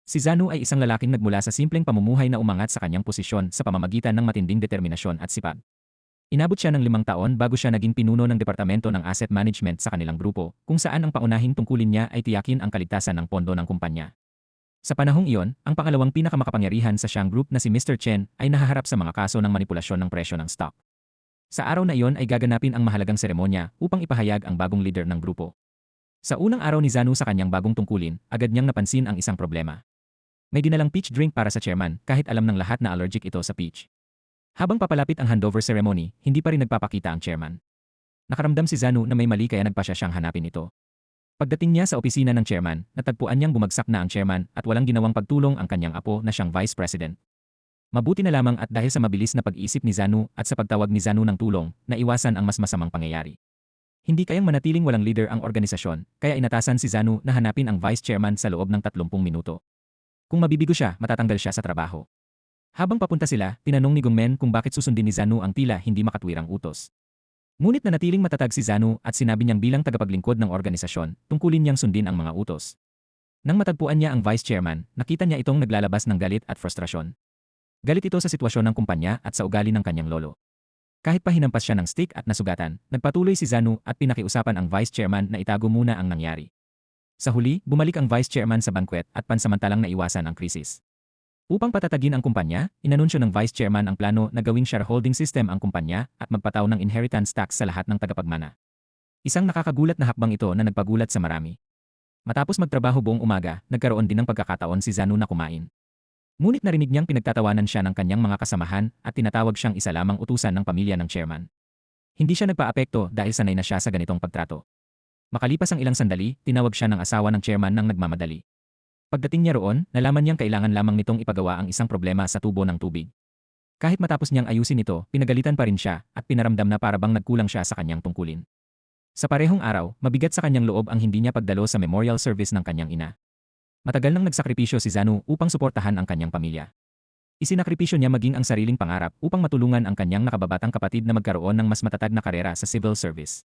Si Zanu ay isang lalaking nagmula sa simpleng pamumuhay na umangat sa kanyang posisyon sa pamamagitan ng matinding determinasyon at sipag. Inabot siya ng 5 taon bago siya naging pinuno ng Departamento ng Asset Management sa kanilang grupo, kung saan ang paunahing tungkulin niya ay tiyakin ang kaligtasan ng pondo ng kumpanya. Sa panahong iyon, ang pangalawang pinakamakapangyarihan sa Shang Group na si Mr. Chen ay nahaharap sa mga kaso ng manipulasyon ng presyo ng stock. Sa araw na iyon ay gaganapin ang mahalagang seremonya upang ipahayag ang bagong leader ng grupo. Sa unang araw ni Zanu sa kanyang bagong tungkulin, agad niyang napansin ang isang problema. May dinalang peach drink para sa chairman kahit alam ng lahat na allergic ito sa peach. Habang papalapit ang handover ceremony, hindi pa rin nagpapakita ang chairman. Nakaramdam si Zanu na may mali kaya nagpasya siyang hanapin ito. Pagdating niya sa opisina ng chairman, natagpuan niyang bumagsak na ang chairman at walang ginawang pagtulong ang kanyang apo na siyang vice president. Mabuti na lamang at dahil sa mabilis na pag-iisip ni Zanu at sa pagtawag ni Zanu ng tulong, naiwasan ang mas masamang pangyayari. Hindi kayang manatiling walang leader ang organisasyon, kaya inatasan si Zanu na hanapin ang vice chairman sa loob ng 30 minuto. Kung mabibigo siya, matatanggal siya sa trabaho. Habang papunta sila, tinanong ni Gongmen kung bakit susundin ni Zanu ang tila hindi makatwirang utos. Ngunit nanatiling matatag si Zanu at sinabi niyang bilang tagapaglingkod ng organisasyon, tungkulin niyang sundin ang mga utos. Nang matagpuan niya ang vice chairman, nakita niya itong naglalabas ng galit at frustrasyon. Galit ito sa sitwasyon ng kumpanya at sa ugali ng kanyang lolo. Kahit pa hinampas siya ng stick at nasugatan, nagpatuloy si Zanu at pinakiusapan ang vice chairman na itago muna ang nangyari. Sa huli, bumalik ang vice chairman sa banquet at pansamantalang naiwasan ang krisis. Upang patatagin ang kumpanya, inanunsyo ng vice chairman ang plano na gawing shareholding system ang kumpanya at magpataw ng inheritance tax sa lahat ng tagapagmana. Isang nakakagulat na hakbang ito na nagpagulat sa marami. Matapos magtrabaho buong umaga, nagkaroon din ng pagkakataon si Zanu na kumain. Ngunit narinig niyang pinagtatawanan siya ng kanyang mga kasamahan at tinatawag siyang isa lamang utusan ng pamilya ng chairman. Hindi siya nagpaapekto dahil sanay na siya sa ganitong pagtrato. Makalipas ang ilang sandali, tinawag siya ng asawa ng chairman ng nagmamadali. Pagdating niya roon, nalaman niyang kailangan lamang nitong ipagawa ang isang problema sa tubo ng tubig. Kahit matapos niyang ayusin ito, pinagalitan pa rin siya at pinaramdam na parabang nagkulang siya sa kanyang tungkulin. Sa parehong araw, mabigat sa kanyang loob ang hindi niya pagdalo sa memorial service ng kanyang ina. Matagal nang nagsakripisyo si Zanu upang suportahan ang kanyang pamilya. Isinakripisyo niya maging ang sariling pangarap upang matulungan ang kanyang nakababatang kapatid na magkaroon ng mas matatag na karera sa civil service.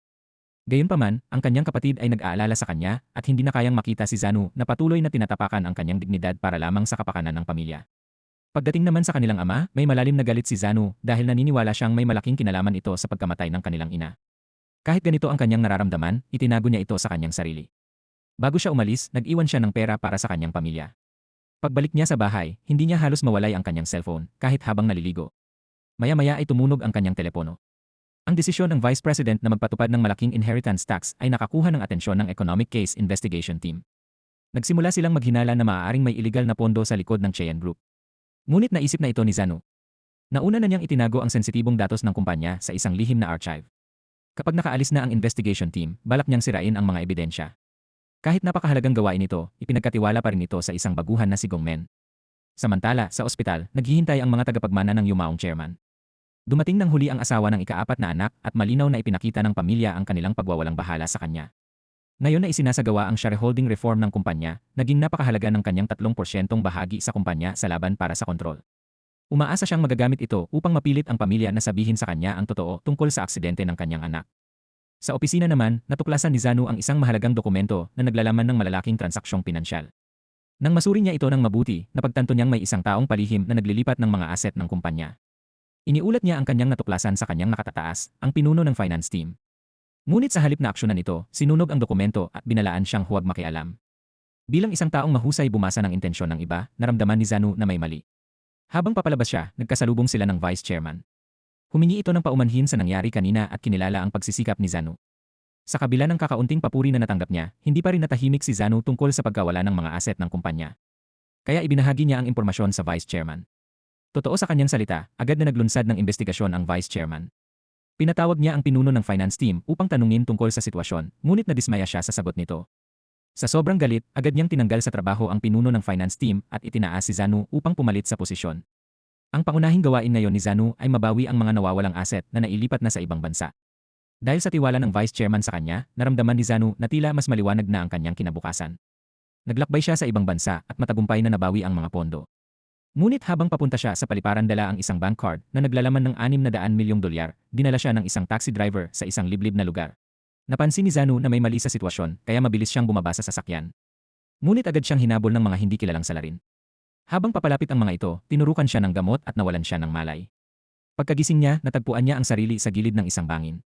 Gayunpaman, ang kanyang kapatid ay nag-aalala sa kanya at hindi na kayang makita si Zanu na patuloy na tinatapakan ang kanyang dignidad para lamang sa kapakanan ng pamilya. Pagdating naman sa kanilang ama, may malalim na galit si Zanu dahil naniniwala siyang may malaking kinalaman ito sa pagkamatay ng kanilang ina. Kahit ganito ang kanyang nararamdaman, itinago niya ito sa kanyang sarili. Bago siya umalis, nag-iwan siya ng pera para sa kanyang pamilya. Pagbalik niya sa bahay, hindi niya halos mawalay ang kanyang cellphone kahit habang naliligo. Maya-maya ay tumunog ang kanyang telepono. Ang desisyon ng Vice President na magpatupad ng malaking inheritance tax ay nakakuha ng atensyon ng Economic Case Investigation Team. Nagsimula silang maghinala na maaaring may iligal na pondo sa likod ng Cheyenne Group. Ngunit naisip na ito ni Zanu. Nauna na niyang itinago ang sensitibong datos ng kumpanya sa isang lihim na archive. Kapag nakaalis na ang investigation team, balak niyang sirain ang mga ebidensya. Kahit napakahalagang gawain ito, ipinagkatiwala pa rin ito sa isang baguhan na si Gongmen. Samantala, sa ospital, naghihintay ang mga tagapagmana ng yumaong chairman. Dumating ng huli ang asawa ng ika-4 na anak at malinaw na ipinakita ng pamilya ang kanilang pagwawalang bahala sa kanya. Ngayon na isinasagawa ang shareholding reform ng kumpanya, naging napakahalaga ng kanyang 3% bahagi sa kumpanya sa laban para sa kontrol. Umaasa siyang magagamit ito upang mapilit ang pamilya na sabihin sa kanya ang totoo tungkol sa aksidente ng kanyang anak. Sa opisina naman, natuklasan ni Zanu ang isang mahalagang dokumento na naglalaman ng malalaking transaksyong pinansyal. Nang masuri niya ito ng mabuti, napagtanto niyang may isang taong palihim na naglilipat ng mga asset ng kumpanya. Iniulat niya ang kanyang natuklasan sa kanyang nakatataas, ang pinuno ng finance team. Ngunit sa halip na aksyonan ito, sinunog ang dokumento at binalaan siyang huwag makialam. Bilang isang taong mahusay bumasa ng intensyon ng iba, naramdaman ni Zanu na may mali. Habang papalabas siya, nagkasalubong sila ng vice chairman. Humingi ito ng paumanhin sa nangyari kanina at kinilala ang pagsisikap ni Zanu. Sa kabila ng kakaunting papuri na natanggap niya, hindi pa rin natahimik si Zanu tungkol sa pagkawala ng mga asset ng kumpanya. Kaya ibinahagi niya ang impormasyon sa vice chairman. Totoo sa kanyang salita, agad na naglunsad ng investigasyon ang vice chairman. Pinatawag niya ang pinuno ng finance team upang tanungin tungkol sa sitwasyon, ngunit nadismaya siya sa sagot nito. Sa sobrang galit, agad niyang tinanggal sa trabaho ang pinuno ng finance team at itinaas si Zanu upang pumalit sa posisyon. Ang pangunahing gawain ngayon ni Zanu ay mabawi ang mga nawawalang asset na nailipat na sa ibang bansa. Dahil sa tiwala ng vice chairman sa kanya, naramdaman ni Zanu na tila mas maliwanag na ang kanyang kinabukasan. Naglakbay siya sa ibang bansa at matagumpay na nabawi ang mga pondo. Ngunit habang papunta siya sa paliparan dala ang isang bank card na naglalaman ng $600 milyong, dinala siya ng isang taxi driver sa isang liblib na lugar. Napansin ni Zanu na may mali sa sitwasyon kaya mabilis siyang bumaba sa sasakyan. Ngunit agad siyang hinabol ng mga hindi kilalang salarin. Habang papalapit ang mga ito, tinurukan siya ng gamot at nawalan siya ng malay. Pagkagising niya, natagpuan niya ang sarili sa gilid ng isang bangin.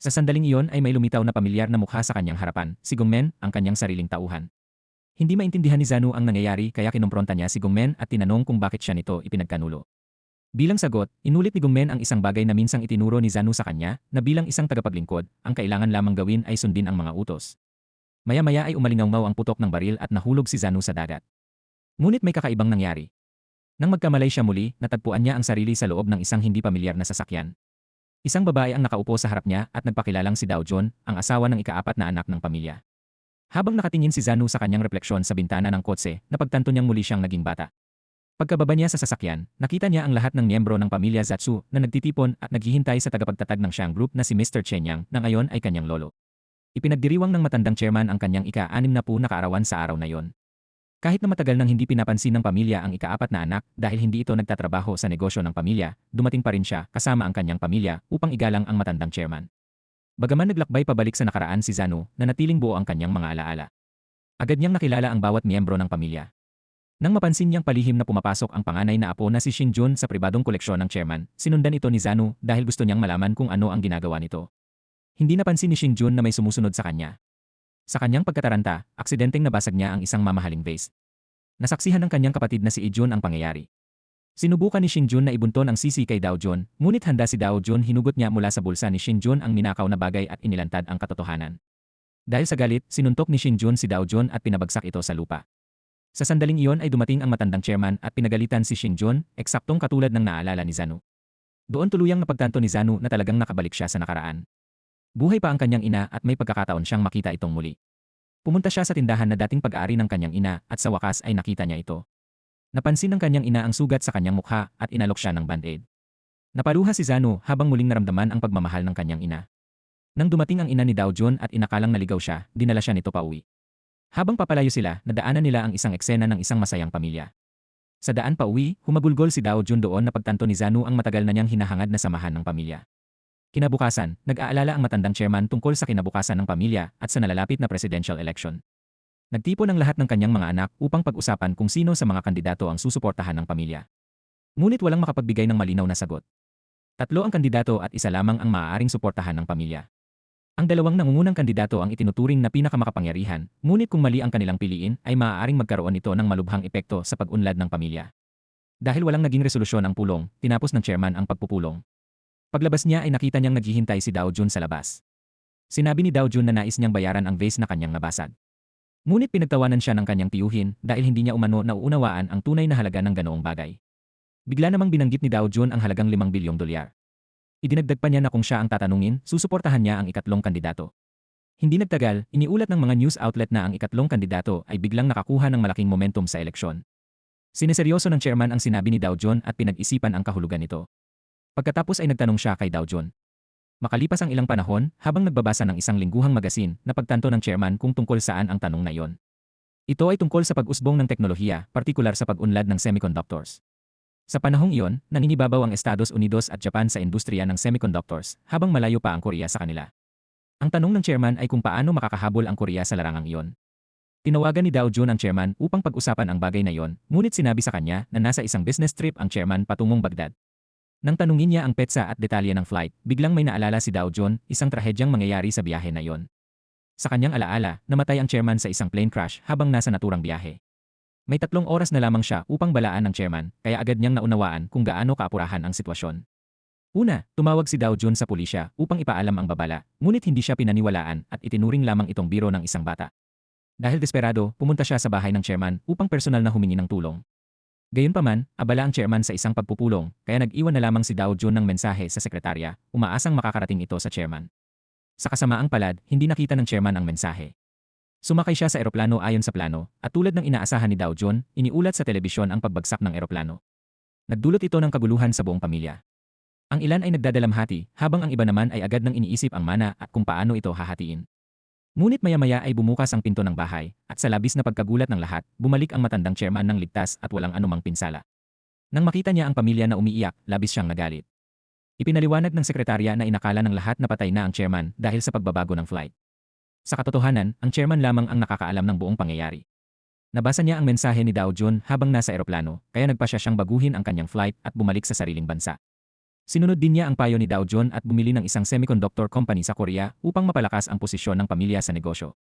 Sa sandaling iyon ay may lumitaw na pamilyar na mukha sa kanyang harapan, si Gongmen, ang kanyang sariling tauhan. Hindi maintindihan ni Zanu ang nangyayari kaya kinumpronta niya si Gongmen at tinanong kung bakit siya nito ipinagkanulo. Bilang sagot, inulit ni Gongmen ang isang bagay na minsang itinuro ni Zanu sa kanya, na bilang isang tagapaglingkod, ang kailangan lamang gawin ay sundin ang mga utos. Maya-maya ay umalingaw ang putok ng baril at nahulog si Zanu sa dagat. Ngunit may kakaibang nangyari. Nang magkamalay siya muli, natagpuan niya ang sarili sa loob ng isang hindi pamilyar na sasakyan. Isang babae ang nakaupo sa harap niya at nagpakilalang si Dao Jun, ang asawa ng ika-4 na anak ng pamilya. Habang nakatingin si Zanu sa kanyang refleksyon sa bintana ng kotse, napagtanto niyang muli siyang naging bata. Pagkababa niya sa sasakyan, nakita niya ang lahat ng miyembro ng pamilya Zatsu na nagtitipon at naghihintay sa tagapagtatag ng Xiang Group na si Mr. Chen Yang na ngayon ay kanyang lolo. Ipinagdiriwang ng matandang chairman ang kanyang ika-6 na kaarawan sa araw na yon. Kahit na matagal nang hindi pinapansin ng pamilya ang ika-4 na anak dahil hindi ito nagtatrabaho sa negosyo ng pamilya, dumating pa rin siya kasama ang kanyang pamilya upang igalang ang matandang chairman. Bagaman naglakbay pabalik sa nakaraan si Zanu, nanatiling buo ang kanyang mga alaala. Agad niyang nakilala ang bawat miyembro ng pamilya. Nang mapansin niyang palihim na pumapasok ang panganay na apo na si Shin Jun sa pribadong koleksyon ng chairman, sinundan ito ni Zanu dahil gusto niyang malaman kung ano ang ginagawa nito. Hindi napansin ni Shin Jun na may sumusunod sa kanya. Sa kanyang pagkataranta, aksidenteng nabasag niya ang isang mamahaling vase. Nasaksihan ng kanyang kapatid na si Ijun ang pangyayari. Sinubukan ni Shin Jun na ibunton ang sisi kay Dao Jun, ngunit handa si Dao Jun hinugot niya mula sa bulsa ni Shin Jun ang ninakaw na bagay at inilantad ang katotohanan. Dahil sa galit, sinuntok ni Shin Jun si Dao Jun at pinabagsak ito sa lupa. Sa sandaling iyon ay dumating ang matandang chairman at pinagalitan si Shin Jun, eksaktong katulad ng naalala ni Zanu. Doon tuluyang napagtanto ni Zanu na talagang nakabalik siya sa nakaraan. Buhay pa ang kanyang ina at may pagkakataon siyang makita itong muli. Pumunta siya sa tindahan na dating pag-aari ng kanyang ina at sa wakas ay nakita niya ito. Napansin ng kanyang ina ang sugat sa kanyang mukha at inalok siya ng band-aid. Napaluha si Zanu habang muling naramdaman ang pagmamahal ng kanyang ina. Nang dumating ang ina ni Dao Jun at inakalang naligaw siya, dinala siya nito pauwi. Habang papalayo sila, nadaanan nila ang isang eksena ng isang masayang pamilya. Sa daan pauwi, humagulgol si Dao Jun doon na pagtanto ni Zanu ang matagal na niyang hinahangad na samahan ng pamilya. Kinabukasan, nag-aalala ang matandang chairman tungkol sa kinabukasan ng pamilya at sa nalalapit na presidential election. Nagtipon ang lahat ng kanyang mga anak upang pag-usapan kung sino sa mga kandidato ang susuportahan ng pamilya. Ngunit walang makapagbigay ng malinaw na sagot. 3 ang kandidato at isa lamang ang maaaring suportahan ng pamilya. Ang 2 nangungunang kandidato ang itinuturing na pinakamakapangyarihan, ngunit kung mali ang kanilang piliin ay maaaring magkaroon ito ng malubhang epekto sa pag-unlad ng pamilya. Dahil walang naging resolusyon ang pulong, tinapos ng chairman ang pagpupulong. Paglabas niya ay nakita niyang naghihintay si Dao Jun sa labas. Sinabi ni Dao Jun na nais niyang bayaran ang vase na kanyang nabasag. Ngunit pinagtawanan siya ng kanyang tiyuhin dahil hindi niya umano nauunawaan ang tunay na halaga ng ganoong bagay. Bigla namang binanggit ni Dao Jun ang halagang 5 bilyong dolyar. Idinagdag pa niya na kung siya ang tatanungin, susuportahan niya ang ikatlong kandidato. Hindi nagtagal, iniulat ng mga news outlet na ang ikatlong kandidato ay biglang nakakuha ng malaking momentum sa eleksyon. Sineseryoso ng chairman ang sinabi ni Dao Jun at pinag-isipan ang kahulugan nito. Pagkatapos ay nagtanong siya kay Dao Jun. Makalipas ang ilang panahon, habang nagbabasa ng isang lingguhang magasin, napagtanto ng chairman kung tungkol saan ang tanong na iyon. Ito ay tungkol sa pag-usbong ng teknolohiya, partikular sa pag-unlad ng semiconductors. Sa panahong iyon, naninibabaw ang Estados Unidos at Japan sa industriya ng semiconductors, habang malayo pa ang Korea sa kanila. Ang tanong ng chairman ay kung paano makakahabol ang Korea sa larangang iyon. Tinawagan ni Dao Jun ang chairman upang pag-usapan ang bagay na iyon, ngunit sinabi sa kanya na nasa isang business trip ang chairman patungong Baghdad. Nang tanungin niya ang petsa at detalye ng flight, biglang may naalala si Dao Jun, isang trahedyang mangyayari sa biyahe na iyon. Sa kanyang alaala, namatay ang chairman sa isang plane crash habang nasa naturang biyahe. May 3 oras na lamang siya upang balaan ng chairman, kaya agad niyang naunawaan kung gaano kaapurahan ang sitwasyon. Una, tumawag si Dao Jun sa pulisya upang ipaalam ang babala, ngunit hindi siya pinaniwalaan at itinuring lamang itong biro ng isang bata. Dahil desperado, pumunta siya sa bahay ng chairman upang personal na humingi ng tulong. Gayunpaman, abala ang chairman sa isang pagpupulong, kaya nag-iwan na lamang si Dao Jun ng mensahe sa sekretarya, umaasang makakarating ito sa chairman. Sa kasamaang palad, hindi nakita ng chairman ang mensahe. Sumakay siya sa eroplano ayon sa plano, at tulad ng inaasahan ni Dao Jun, iniulat sa telebisyon ang pagbagsak ng eroplano. Nagdulot ito ng kaguluhan sa buong pamilya. Ang ilan ay nagdadalamhati, habang ang iba naman ay agad nang iniisip ang mana at kung paano ito hahatiin. Ngunit maya-maya ay bumukas ang pinto ng bahay, at sa labis na pagkagulat ng lahat, bumalik ang matandang chairman ng ligtas at walang anumang pinsala. Nang makita niya ang pamilya na umiiyak, labis siyang nagalit. Ipinaliwanag ng sekretarya na inakala ng lahat na patay na ang chairman dahil sa pagbabago ng flight. Sa katotohanan, ang chairman lamang ang nakakaalam ng buong pangyayari. Nabasa niya ang mensahe ni Dao Jun habang nasa eroplano, kaya nagpa siya siyang baguhin ang kanyang flight at bumalik sa sariling bansa. Sinunod din niya ang payo ni Dao Jun at bumili ng isang semiconductor company sa Korea upang mapalakas ang posisyon ng pamilya sa negosyo.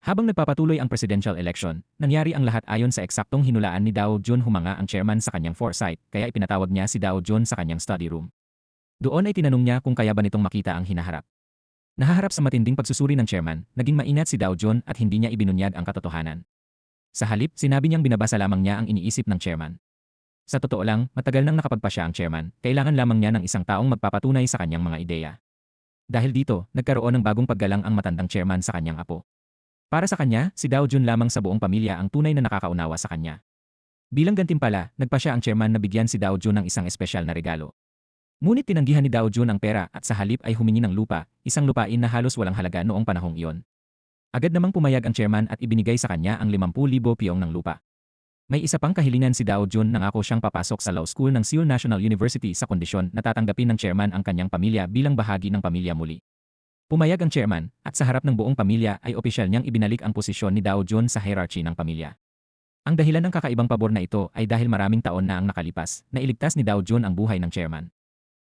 Habang nagpapatuloy ang presidential election, nangyari ang lahat ayon sa eksaktong hinulaan ni Dao Jun. Humanga ang chairman sa kanyang foresight, kaya ipinatawag niya si Dao Jun sa kanyang study room. Doon ay tinanong niya kung kaya ba nitong makita ang hinaharap. Nahaharap sa matinding pagsusuri ng chairman, naging maingat si Dao Jun at hindi niya ibinunyag ang katotohanan. Sa halip, sinabi niyang binabasa lamang niya ang iniisip ng chairman. Sa totoo lang, matagal nang nakapagpasya ang chairman, kailangan lamang niya ng isang taong magpapatunay sa kanyang mga ideya. Dahil dito, nagkaroon ng bagong paggalang ang matandang chairman sa kanyang apo. Para sa kanya, si Dao Jun lamang sa buong pamilya ang tunay na nakakaunawa sa kanya. Bilang gantimpala, nagpasya ang chairman na bigyan si Dao Jun ng isang espesyal na regalo. Ngunit tinanggihan ni Dao Jun ang pera at sa halip ay humingi ng lupa, isang lupain na halos walang halaga noong panahong iyon. Agad namang pumayag ang chairman at ibinigay sa kanya ang 50,000 piyong ng lupa. May isa pang kahilingan si Dao Jun, nangako siyang papasok sa law school ng Seoul National University sa kondisyon na tatanggapin ng chairman ang kanyang pamilya bilang bahagi ng pamilya muli. Pumayag ang chairman at sa harap ng buong pamilya ay opisyal niyang ibinalik ang posisyon ni Dao Jun sa hierarchy ng pamilya. Ang dahilan ng kakaibang pabor na ito ay dahil maraming taon na ang nakalipas na iligtas ni Dao Jun ang buhay ng chairman.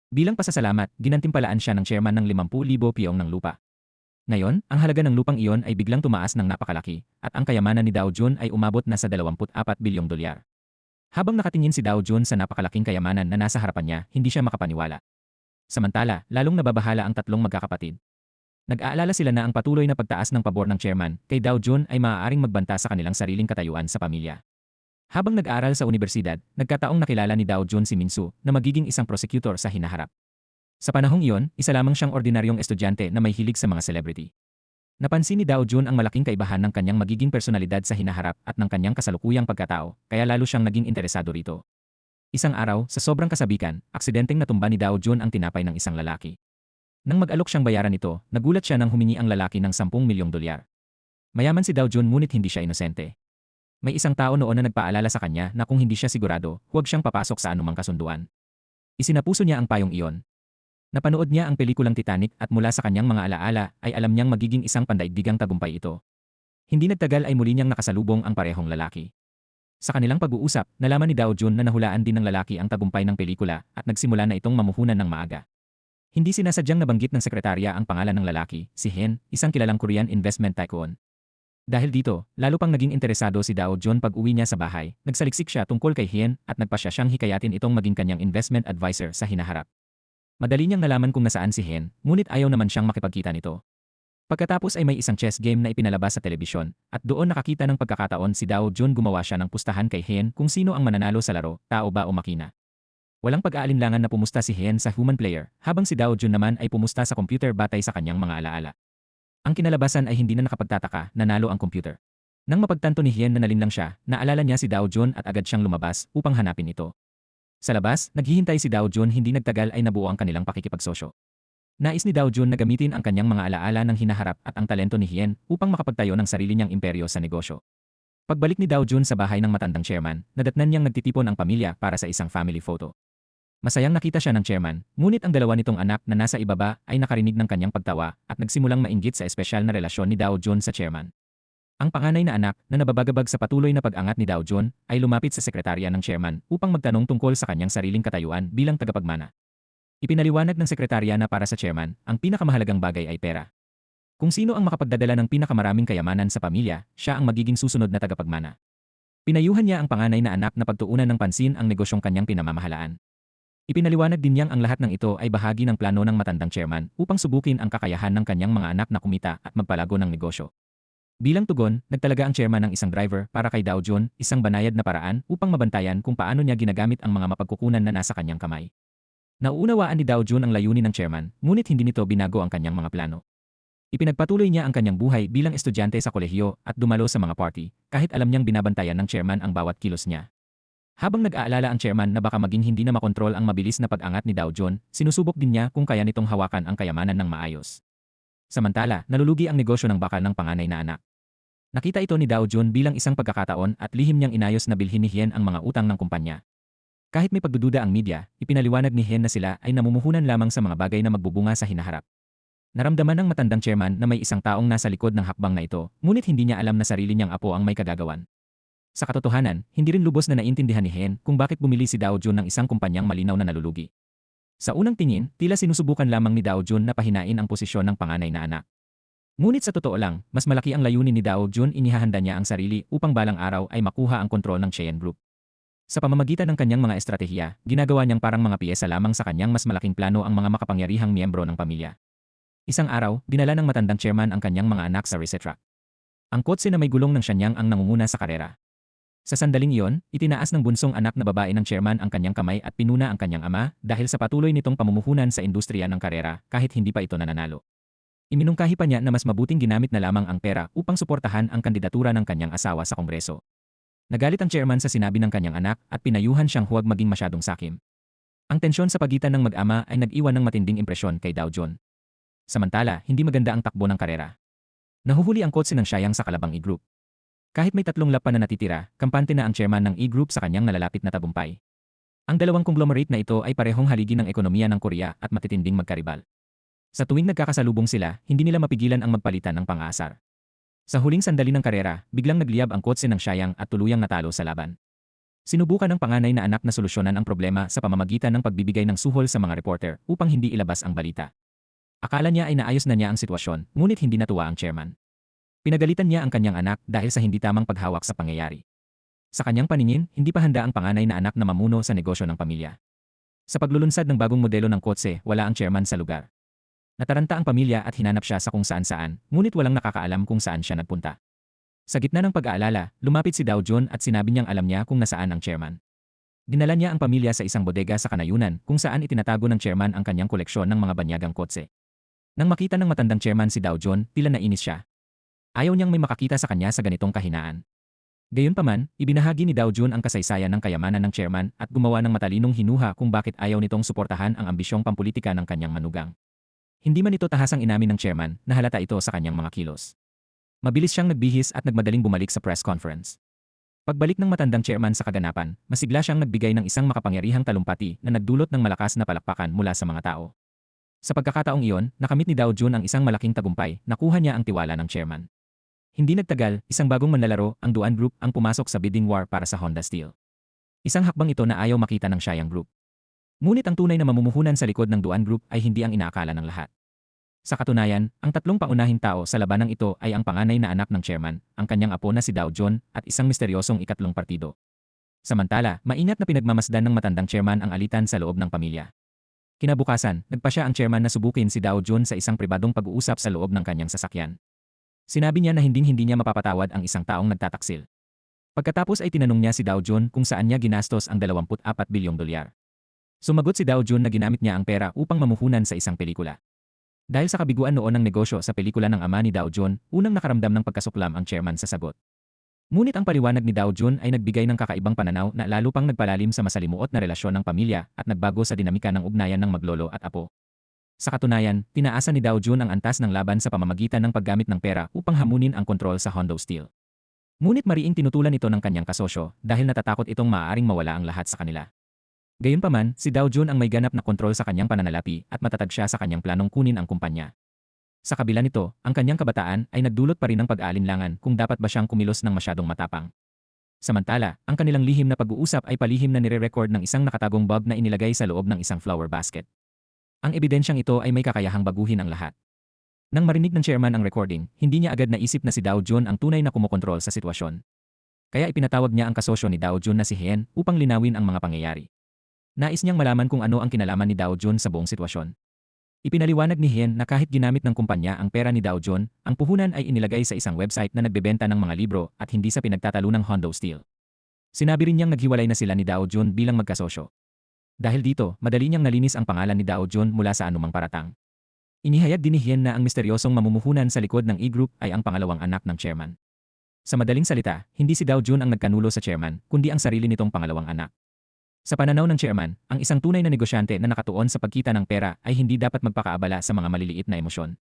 Bilang pasasalamat, ginantimpalaan siya ng chairman ng 50,000 piyong ng lupa. Ngayon, ang halaga ng lupang iyon ay biglang tumaas ng napakalaki, at ang kayamanan ni Dao Jun ay umabot na sa 24 bilyong dolyar. Habang nakatingin si Dao Jun sa napakalaking kayamanan na nasa harapan niya, hindi siya makapaniwala. Samantala, lalong nababahala ang tatlong magkakapatid. Nag-aalala sila na ang patuloy na pagtaas ng pabor ng chairman kay Dao Jun ay maaaring magbanta sa kanilang sariling katayuan sa pamilya. Habang nag-aaral sa universidad, nagkataong nakilala ni Dao Jun si Minsu na magiging isang prosecutor sa hinaharap. Sa panahong iyon, isa lamang siyang ordinaryong estudyante na may hilig sa mga celebrity. Napansin ni Dao Jun ang malaking kaibahan ng kanyang magiging personalidad sa hinaharap at ng kanyang kasalukuyang pagkatao, kaya lalo siyang naging interesado rito. Isang araw, sa sobrang kasabikan, aksidenteng natumba ni Dao Jun ang tinapay ng isang lalaki. Nang mag-alok siyang bayaran nito, nagulat siya nang humingi ang lalaki ng 10 milyong dolyar. Mayaman si Dao Jun ngunit hindi siya inosente. May isang tao noon na nagpaalala sa kanya na kung hindi siya sigurado, huwag siyang papasok sa anumang kasunduan. Isinapuso niya ang payong iyon. Napanood niya ang pelikulang Titanic at mula sa kanyang mga alaala ay alam niyang magiging isang pandaigdigang tagumpay ito. Hindi nagtagal ay muli niyang nakasalubong ang parehong lalaki. Sa kanilang pag-uusap, nalaman ni Dao Jun na nahulaan din ng lalaki ang tagumpay ng pelikula at nagsimula na itong mamuhunan ng maaga. Hindi sinasadyang nabanggit ng sekretarya ang pangalan ng lalaki, si Hen, isang kilalang Korean investment tycoon. Dahil dito, lalo pang naging interesado si Dao Jun pag uwi niya sa bahay, nagsaliksik siya tungkol kay Hen at nagpasya siyang hikayatin itong maging kanyang investment advisor sa hinaharap. Madali niyang nalaman kung nasaan si Hen, ngunit ayaw naman siyang makipagkita nito. Pagkatapos ay may isang chess game na ipinalabas sa telebisyon, at doon nakakita ng pagkakataon si Dao Jun gumawa siya ng pustahan kay Hen kung sino ang mananalo sa laro, tao ba o makina. Walang pag-aalinlangan na pumusta si Hen sa human player, habang si Dao Jun naman ay pumusta sa computer batay sa kanyang mga alaala. Ang kinalabasan ay hindi na nakapagtataka, nanalo ang computer. Nang mapagtanto ni Hen na nalinlang siya, naalala niya si Dao Jun at agad siyang lumabas upang hanapin ito. Sa labas, naghihintay si Dao Jun, hindi nagtagal ay nabuo ang kanilang pakikipagsosyo. Nais ni Dao Jun na gamitin ang kanyang mga alaala ng hinaharap at ang talento ni Hen upang makapagtayo ng sarili niyang imperyo sa negosyo. Pagbalik ni Dao Jun sa bahay ng matandang chairman, nadatnan niyang nagtitipon ang pamilya para sa isang family photo. Masayang nakita siya ng chairman, ngunit ang dalawa nitong anak na nasa ibaba ay nakarinig ng kanyang pagtawa at nagsimulang mainggit sa espesyal na relasyon ni Dao Jun sa chairman. Ang panganay na anak na nababagabag sa patuloy na pag-angat ni Dao Jun ay lumapit sa sekretarya ng chairman upang magtanong tungkol sa kanyang sariling katayuan bilang tagapagmana. Ipinaliwanag ng sekretarya na para sa chairman, ang pinakamahalagang bagay ay pera. Kung sino ang makapagdadala ng pinakamaraming kayamanan sa pamilya, siya ang magiging susunod na tagapagmana. Pinayuhan niya ang panganay na anak na pagtuunan ng pansin ang negosyong kanyang pinamamahalaan. Ipinaliwanag din niyang ang lahat ng ito ay bahagi ng plano ng matandang chairman upang subukin ang kakayahan ng kanyang mga anak na kumita at magpalago ng negosyo. Bilang tugon, nagtalaga ang chairman ng isang driver para kay Dao Jun, isang banayad na paraan upang mabantayan kung paano niya ginagamit ang mga mapagkukunan na nasa kanyang kamay. Nauunawaan ni Dao Jun ang layunin ng chairman, ngunit hindi nito binago ang kanyang mga plano. Ipinagpatuloy niya ang kanyang buhay bilang estudyante sa kolehiyo at dumalo sa mga party, kahit alam niyang binabantayan ng chairman ang bawat kilos niya. Habang nag-aalala ang chairman na baka maging hindi na makontrol ang mabilis na pag-angat ni Dao Jun, sinusubok din niya kung kaya nitong hawakan ang kayamanan ng maayos. Samantala, nalulugi ang negosyo ng bakal ng panganay na anak. Nakita ito ni Dao Jun bilang isang pagkakataon at lihim niyang inayos na bilhin ni Hen ang mga utang ng kumpanya. Kahit may pagdududa ang media, ipinaliwanag ni Hen na sila ay namumuhunan lamang sa mga bagay na magbubunga sa hinaharap. Naramdaman ng matandang chairman na may isang taong nasa likod ng hakbang na ito, ngunit hindi niya alam na sarili niyang apo ang may kagagawan. Sa katotohanan, hindi rin lubos na naintindihan ni Hen kung bakit bumili si Dao Jun ng isang kumpanyang malinaw na nalulugi. Sa unang tingin, tila sinusubukan lamang ni Dao Jun na pahinain ang posisyon ng panganay na anak. Ngunit sa totoo lang, mas malaki ang layunin ni Dao Jun, inihahanda niya ang sarili upang balang araw ay makuha ang kontrol ng Cheyenne Group. Sa pamamagitan ng kanyang mga estratehiya, ginagawa niyang parang mga piyesa lamang sa kanyang mas malaking plano ang mga makapangyarihang miyembro ng pamilya. Isang araw, dinala ng matandang chairman ang kanyang mga anak sa reset track. Ang kotse na may gulong ng Shenyang ang nangunguna sa karera. Sa sandaling iyon, itinaas ng bunsong anak na babae ng chairman ang kanyang kamay at pinuna ang kanyang ama dahil sa patuloy nitong pamumuhunan sa industriya ng karera kahit hindi pa ito nananalo. Iminungkahi pa niya na mas mabuting ginamit na lamang ang pera upang suportahan ang kandidatura ng kanyang asawa sa Kongreso. Nagalit ang chairman sa sinabi ng kanyang anak at pinayuhan siyang huwag maging masyadong sakim. Ang tensyon sa pagitan ng mag-ama ay nag-iwan ng matinding impresyon kay Dao Jun. Samantala, hindi maganda ang takbo ng karera. Nahuhuli ang kotse ng Shenyang sa kalabang E-Group. Kahit may 3 lap pa na natitira, kampante na ang chairman ng E-Group sa kanyang nalalapit na tagumpay. Ang dalawang conglomerate na ito ay parehong haligi ng ekonomiya ng Korea at matitinding magkaribal. Sa tuwing nagkakasalubong sila, hindi nila mapigilan ang magpalitan ng pang-aasar. Sa huling sandali ng karera, biglang nagliyab ang kotse ng Shenyang at tuluyang natalo sa laban. Sinubukan ng panganay na anak na solusyonan ang problema sa pamamagitan ng pagbibigay ng suhol sa mga reporter upang hindi ilabas ang balita. Akala niya ay naayos na niya ang sitwasyon, ngunit hindi natuwa ang chairman. Pinagalitan niya ang kanyang anak dahil sa hindi tamang paghawak sa pangyayari. Sa kanyang paningin, hindi pa handa ang panganay na anak na mamuno sa negosyo ng pamilya. Sa paglulunsad ng bagong modelo ng kotse, wala ang chairman sa lugar. Nataranta ang pamilya at hinanap siya sa kung saan-saan, ngunit walang nakakaalam kung saan siya nagpunta. Sa gitna ng pag-aalala, lumapit si Dao Jun at sinabi niyang alam niya kung nasaan ang chairman. Dinala niya ang pamilya sa isang bodega sa kanayunan kung saan itinatago ng chairman ang kanyang koleksyon ng mga banyagang kotse. Nang makita ng matandang chairman si Dao Jun, tila nainis siya. Ayaw niyang may makakita sa kanya sa ganitong kahinaan. Gayunpaman, ibinahagi ni Dao Jun ang kasaysayan ng kayamanan ng chairman at gumawa ng matalinong hinuha kung bakit ayaw nitong suportahan ang ambisyong pampulitika ng kanyang manugang. Hindi man ito tahasang inamin ng chairman, nahalata ito sa kanyang mga kilos. Mabilis siyang nagbihis at nagmadaling bumalik sa press conference. Pagbalik ng matandang chairman sa kaganapan, masigla siyang nagbigay ng isang makapangyarihang talumpati na nagdulot ng malakas na palakpakan mula sa mga tao. Sa pagkakataong iyon, nakamit ni Dao Jun ang isang malaking tagumpay, nakuha niya ang tiwala ng chairman. Hindi nagtagal, isang bagong manlalaro, ang Duan Group, ang pumasok sa bidding war para sa Honda Steel. Isang hakbang ito na ayaw makita ng Shenyang Group. Ngunit ang tunay na mamumuhunan sa likod ng Duan Group ay hindi ang inaakala ng lahat. Sa katunayan, ang 3 pangunahing tao sa labanang ito ay ang panganay na anak ng chairman, ang kanyang apo na si Dao Jun, at isang misteryosong ikatlong partido. Samantala, maingat na pinagmamasdan ng matandang chairman ang alitan sa loob ng pamilya. Kinabukasan, nagpasya ang chairman na subukin si Dao Jun sa isang pribadong pag-uusap sa loob ng kanyang sasakyan. Sinabi niya na hinding-hindi niya mapapatawad ang isang taong nagtataksil. Pagkatapos ay tinanong niya si Dao Jun kung saan niya ginastos ang 24 bilyong dolyar. Sumagot si Dao Jun na ginamit niya ang pera upang mamuhunan sa isang pelikula. Dahil sa kabiguan noon ng negosyo sa pelikula ng ama ni Dao Jun, unang nakaramdam ng pagkasuklam ang chairman sa sagot. Ngunit ang paliwanag ni Dao Jun ay nagbigay ng kakaibang pananaw na lalo pang nagpalalim sa masalimuot na relasyon ng pamilya at nagbago sa dinamika ng ugnayan ng maglolo at apo. Sa katunayan, tinaasan ni Dao Jun ang antas ng laban sa pamamagitan ng paggamit ng pera upang hamunin ang kontrol sa Honda Steel. Ngunit mariing tinutulan ito ng kanyang kasosyo dahil natatakot itong maaaring mawala ang lahat sa kanila. Gayunpaman, si Dao Jun ang may ganap na kontrol sa kanyang pananalapi at matatag siya sa kanyang planong kunin ang kumpanya. Sa kabila nito, ang kanyang kabataan ay nagdulot pa rin ng pag-aalinlangan kung dapat ba siyang kumilos ng masyadong matapang. Samantala, ang kanilang lihim na pag-uusap ay palihim na nire-record ng isang nakatagong bulb na inilagay sa loob ng isang flower basket. Ang ebidensyang ito ay may kakayahang baguhin ang lahat. Nang marinig ng chairman ang recording, hindi niya agad naisip na si Dao Jun ang tunay na kumokontrol sa sitwasyon. Kaya ipinatawag niya ang kasosyo ni Dao Jun na si Hen upang linawin ang mga pangyayari. Nais niyang malaman kung ano ang kinalaman ni Dao Jun sa buong sitwasyon. Ipinaliwanag ni Hen na kahit ginamit ng kumpanya ang pera ni Dao Jun, ang puhunan ay inilagay sa isang website na nagbebenta ng mga libro at hindi sa pinagtatalunang Honda Steel. Sinabi rin niyang naghiwalay na sila ni Dao Jun bilang magkasosyo. Dahil dito, madali niyang nalinis ang pangalan ni Dao Jun mula sa anumang paratang. Inihayag din ni Hen na ang misteryosong mamumuhunan sa likod ng E-Group ay ang pangalawang anak ng chairman. Sa madaling salita, hindi si Dao Jun ang nagkanulo sa chairman, kundi ang sarili nitong pangalawang anak. Sa pananaw ng chairman, ang isang tunay na negosyante na nakatuon sa pagkita ng pera ay hindi dapat magpakaabala sa mga maliliit na emosyon.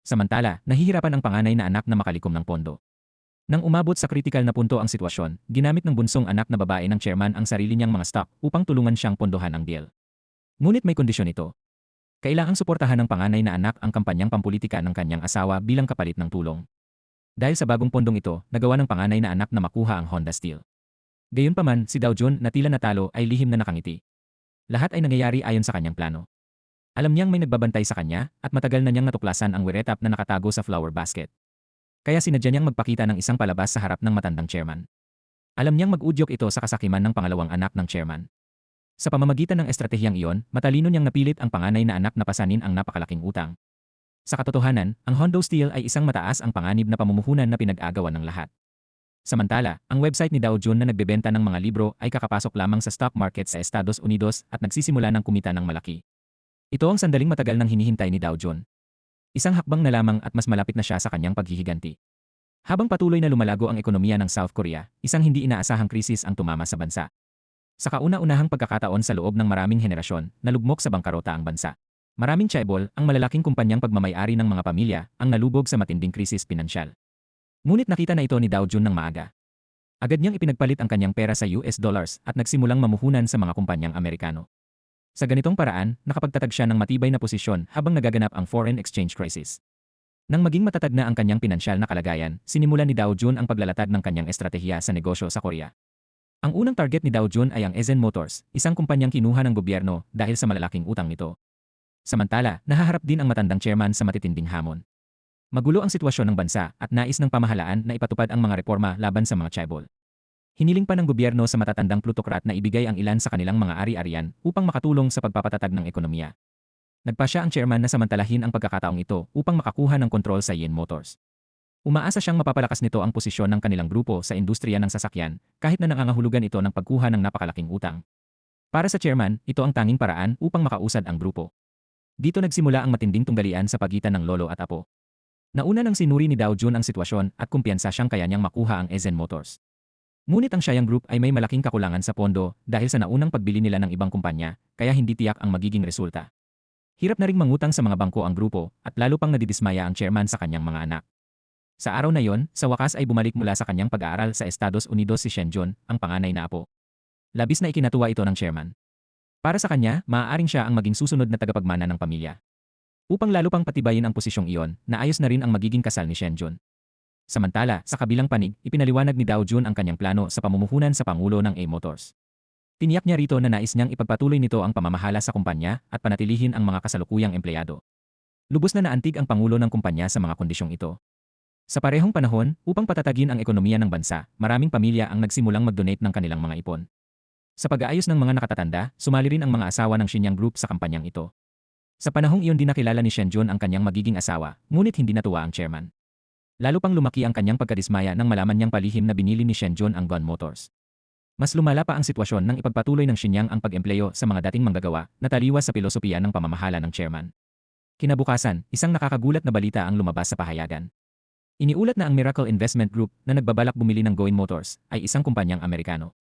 Samantala, nahihirapan ang panganay na anak na makalikom ng pondo. Nang umabot sa kritikal na punto ang sitwasyon, ginamit ng bunsong anak na babae ng chairman ang sarili niyang mga stock upang tulungan siyang pondohan ang deal. Ngunit may kondisyon ito. Kailangang suportahan ng panganay na anak ang kampanyang pampulitika ng kanyang asawa bilang kapalit ng tulong. Dahil sa bagong pondong ito, nagawa ng panganay na anak na makuha ang Honda Steel. Gayunpaman, si Dow Jones na tila natalo ay lihim na nakangiti. Lahat ay nangyayari ayon sa kanyang plano. Alam niyang may nagbabantay sa kanya at matagal na niyang natuklasan ang wiretap na nakatago sa flower basket. Kaya sinadya niyang magpakita ng isang palabas sa harap ng matandang chairman. Alam niyang mag-udyok ito sa kasakiman ng pangalawang anak ng chairman. Sa pamamagitan ng estratehiyang iyon, matalino niyang napilit ang panganay na anak na pasanin ang napakalaking utang. Sa katotohanan, ang Honda Steel ay isang mataas ang panganib na pamumuhunan na pinag-agawan ng lahat. Samantala, ang website ni Dow Jones na nagbebenta ng mga libro ay kakapasok lamang sa stock market sa Estados Unidos at nagsisimula ng kumita ng malaki. Ito ang sandaling matagal nang hinihintay ni Dow Jones. Isang hakbang na lamang at mas malapit na siya sa kanyang paghihiganti. Habang patuloy na lumalago ang ekonomiya ng South Korea, isang hindi inaasahang krisis ang tumama sa bansa. Sa kauna-unahang pagkakataon sa loob ng maraming henerasyon, nalugmok sa bangkarota ang bansa. Maraming chaebol, ang malalaking kumpanyang pagmamay-ari ng mga pamilya, ang nalubog sa matinding krisis pinansyal. Ngunit nakita na ito ni Dow Jones ng maaga. Agad niyang ipinagpalit ang kanyang pera sa US dollars at nagsimulang mamuhunan sa mga kumpanyang Amerikano. Sa ganitong paraan, nakapagtatag siya ng matibay na posisyon habang nagaganap ang foreign exchange crisis. Nang maging matatag na ang kanyang pinansyal na kalagayan, sinimulan ni Dow Jones ang paglalatag ng kanyang estratehiya sa negosyo sa Korea. Ang unang target ni Dow Jones ay ang Aisin Motors, isang kumpanyang kinuha ng gobyerno dahil sa malalaking utang nito. Samantala, nahaharap din ang matandang chairman sa matitinding hamon. Magulo ang sitwasyon ng bansa at nais ng pamahalaan na ipatupad ang mga reforma laban sa mga chaebol. Hiniling pa ng gobyerno sa matatandang plutokrat na ibigay ang ilan sa kanilang mga ari-arian upang makatulong sa pagpapatatag ng ekonomiya. Nagpasya ang chairman na samantalahin ang pagkakataong ito upang makakuha ng kontrol sa Aisin Motors. Umaasa siyang mapapalakas nito ang posisyon ng kanilang grupo sa industriya ng sasakyan kahit na nangangahulugan ito ng pagkuha ng napakalaking utang. Para sa chairman, ito ang tanging paraan upang makausad ang grupo. Dito nagsimula ang matinding tunggalian sa pagitan ng lolo at apo. Nauna nang sinuri ni Dow Jones ang sitwasyon at kumpiyansa siyang kaya niyang makuha ang Aisin Motors. Ngunit ang Shyang Group ay may malaking kakulangan sa pondo dahil sa naunang pagbili nila ng ibang kumpanya, kaya hindi tiyak ang magiging resulta. Hirap na ring mangutang sa mga bangko ang grupo at lalo pang nadidismaya ang chairman sa kanyang mga anak. Sa araw na yon, sa wakas ay bumalik mula sa kanyang pag-aaral sa Estados Unidos si Shen Jun, ang panganay na apo. Labis na ikinatuwa ito ng chairman. Para sa kanya, maaaring siya ang maging susunod na tagapagmana ng pamilya. Upang lalo pang patibayin ang posisyong iyon, naayos na rin ang magiging kasal ni Shen Jun. Samantala, sa kabilang panig, ipinaliwanag ni Dow Jones ang kanyang plano sa pamumuhunan sa pangulo ng A Motors. Tiniyak niya rito na nais niyang ipagpatuloy nito ang pamamahala sa kumpanya at panatilihin ang mga kasalukuyang empleyado. Lubos na naantig ang pangulo ng kumpanya sa mga kondisyong ito. Sa parehong panahon, upang patatagin ang ekonomiya ng bansa, maraming pamilya ang nagsimulang mag-donate ng kanilang mga ipon. Sa pag-aayos ng mga nakatatanda, sumali rin ang mga asawa ng Shenyang Group sa kampanyang ito. Sa panahong iyon din nakilala ni Shen Jun ang kanyang magiging asawa, ngunit hindi natuwa ang chairman. Lalo pang lumaki ang kanyang pagkadismaya nang malaman niyang palihim na binili ni Shen Jun ang Gun Motors. Mas lumala pa ang sitwasyon nang ipagpatuloy ng Shenyang ang pag-empleyo sa mga dating manggagawa na taliwas sa pilosopiya ng pamamahala ng chairman. Kinabukasan, isang nakakagulat na balita ang lumabas sa pahayagan. Iniulat na ang Miracle Investment Group na nagbabalak bumili ng Goin Motors ay isang kumpanyang Amerikano.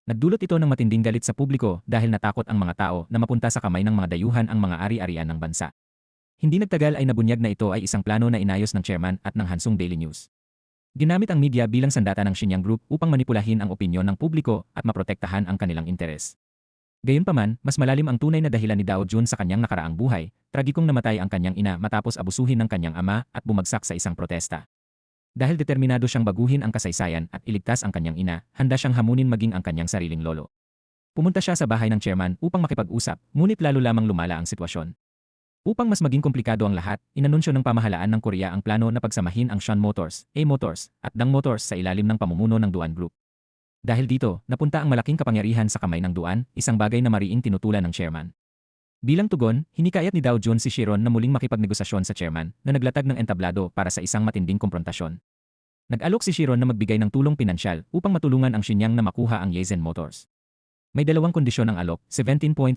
Nagdulot ito ng matinding galit sa publiko dahil natakot ang mga tao na mapunta sa kamay ng mga dayuhan ang mga ari-arian ng bansa. Hindi nagtagal ay nabunyag na ito ay isang plano na inayos ng chairman at ng Hansung Daily News. Ginamit ang media bilang sandata ng Shenyang Group upang manipulahin ang opinyon ng publiko at maprotektahan ang kanilang interes. Gayunpaman, mas malalim ang tunay na dahilan ni Dow Jones sa kanyang nakaraang buhay, tragikong namatay ang kanyang ina matapos abusuhin ng kanyang ama at bumagsak sa isang protesta. Dahil determinado siyang baguhin ang kasaysayan at iligtas ang kanyang ina, handa siyang hamunin maging ang kanyang sariling lolo. Pumunta siya sa bahay ng chairman upang makipag-usap, ngunit lalo lamang lumala ang sitwasyon. Upang mas maging komplikado ang lahat, inanunsyo ng pamahalaan ng Korea ang plano na pagsamahin ang Shan Motors, A Motors, at Dang Motors sa ilalim ng pamumuno ng Duan Group. Dahil dito, napunta ang malaking kapangyarihan sa kamay ng Duan, isang bagay na mariing tinutulan ng chairman. Bilang tugon, hinikayat ni Dow Jones si Chiron na muling makipagnegosasyon sa chairman na naglatag ng entablado para sa isang matinding komprontasyon. Nag-alok si Chiron na magbigay ng tulong pinansyal upang matulungan ang Shenyang na makuha ang Aisin Motors. May dalawang kondisyon ang alok, 17.7%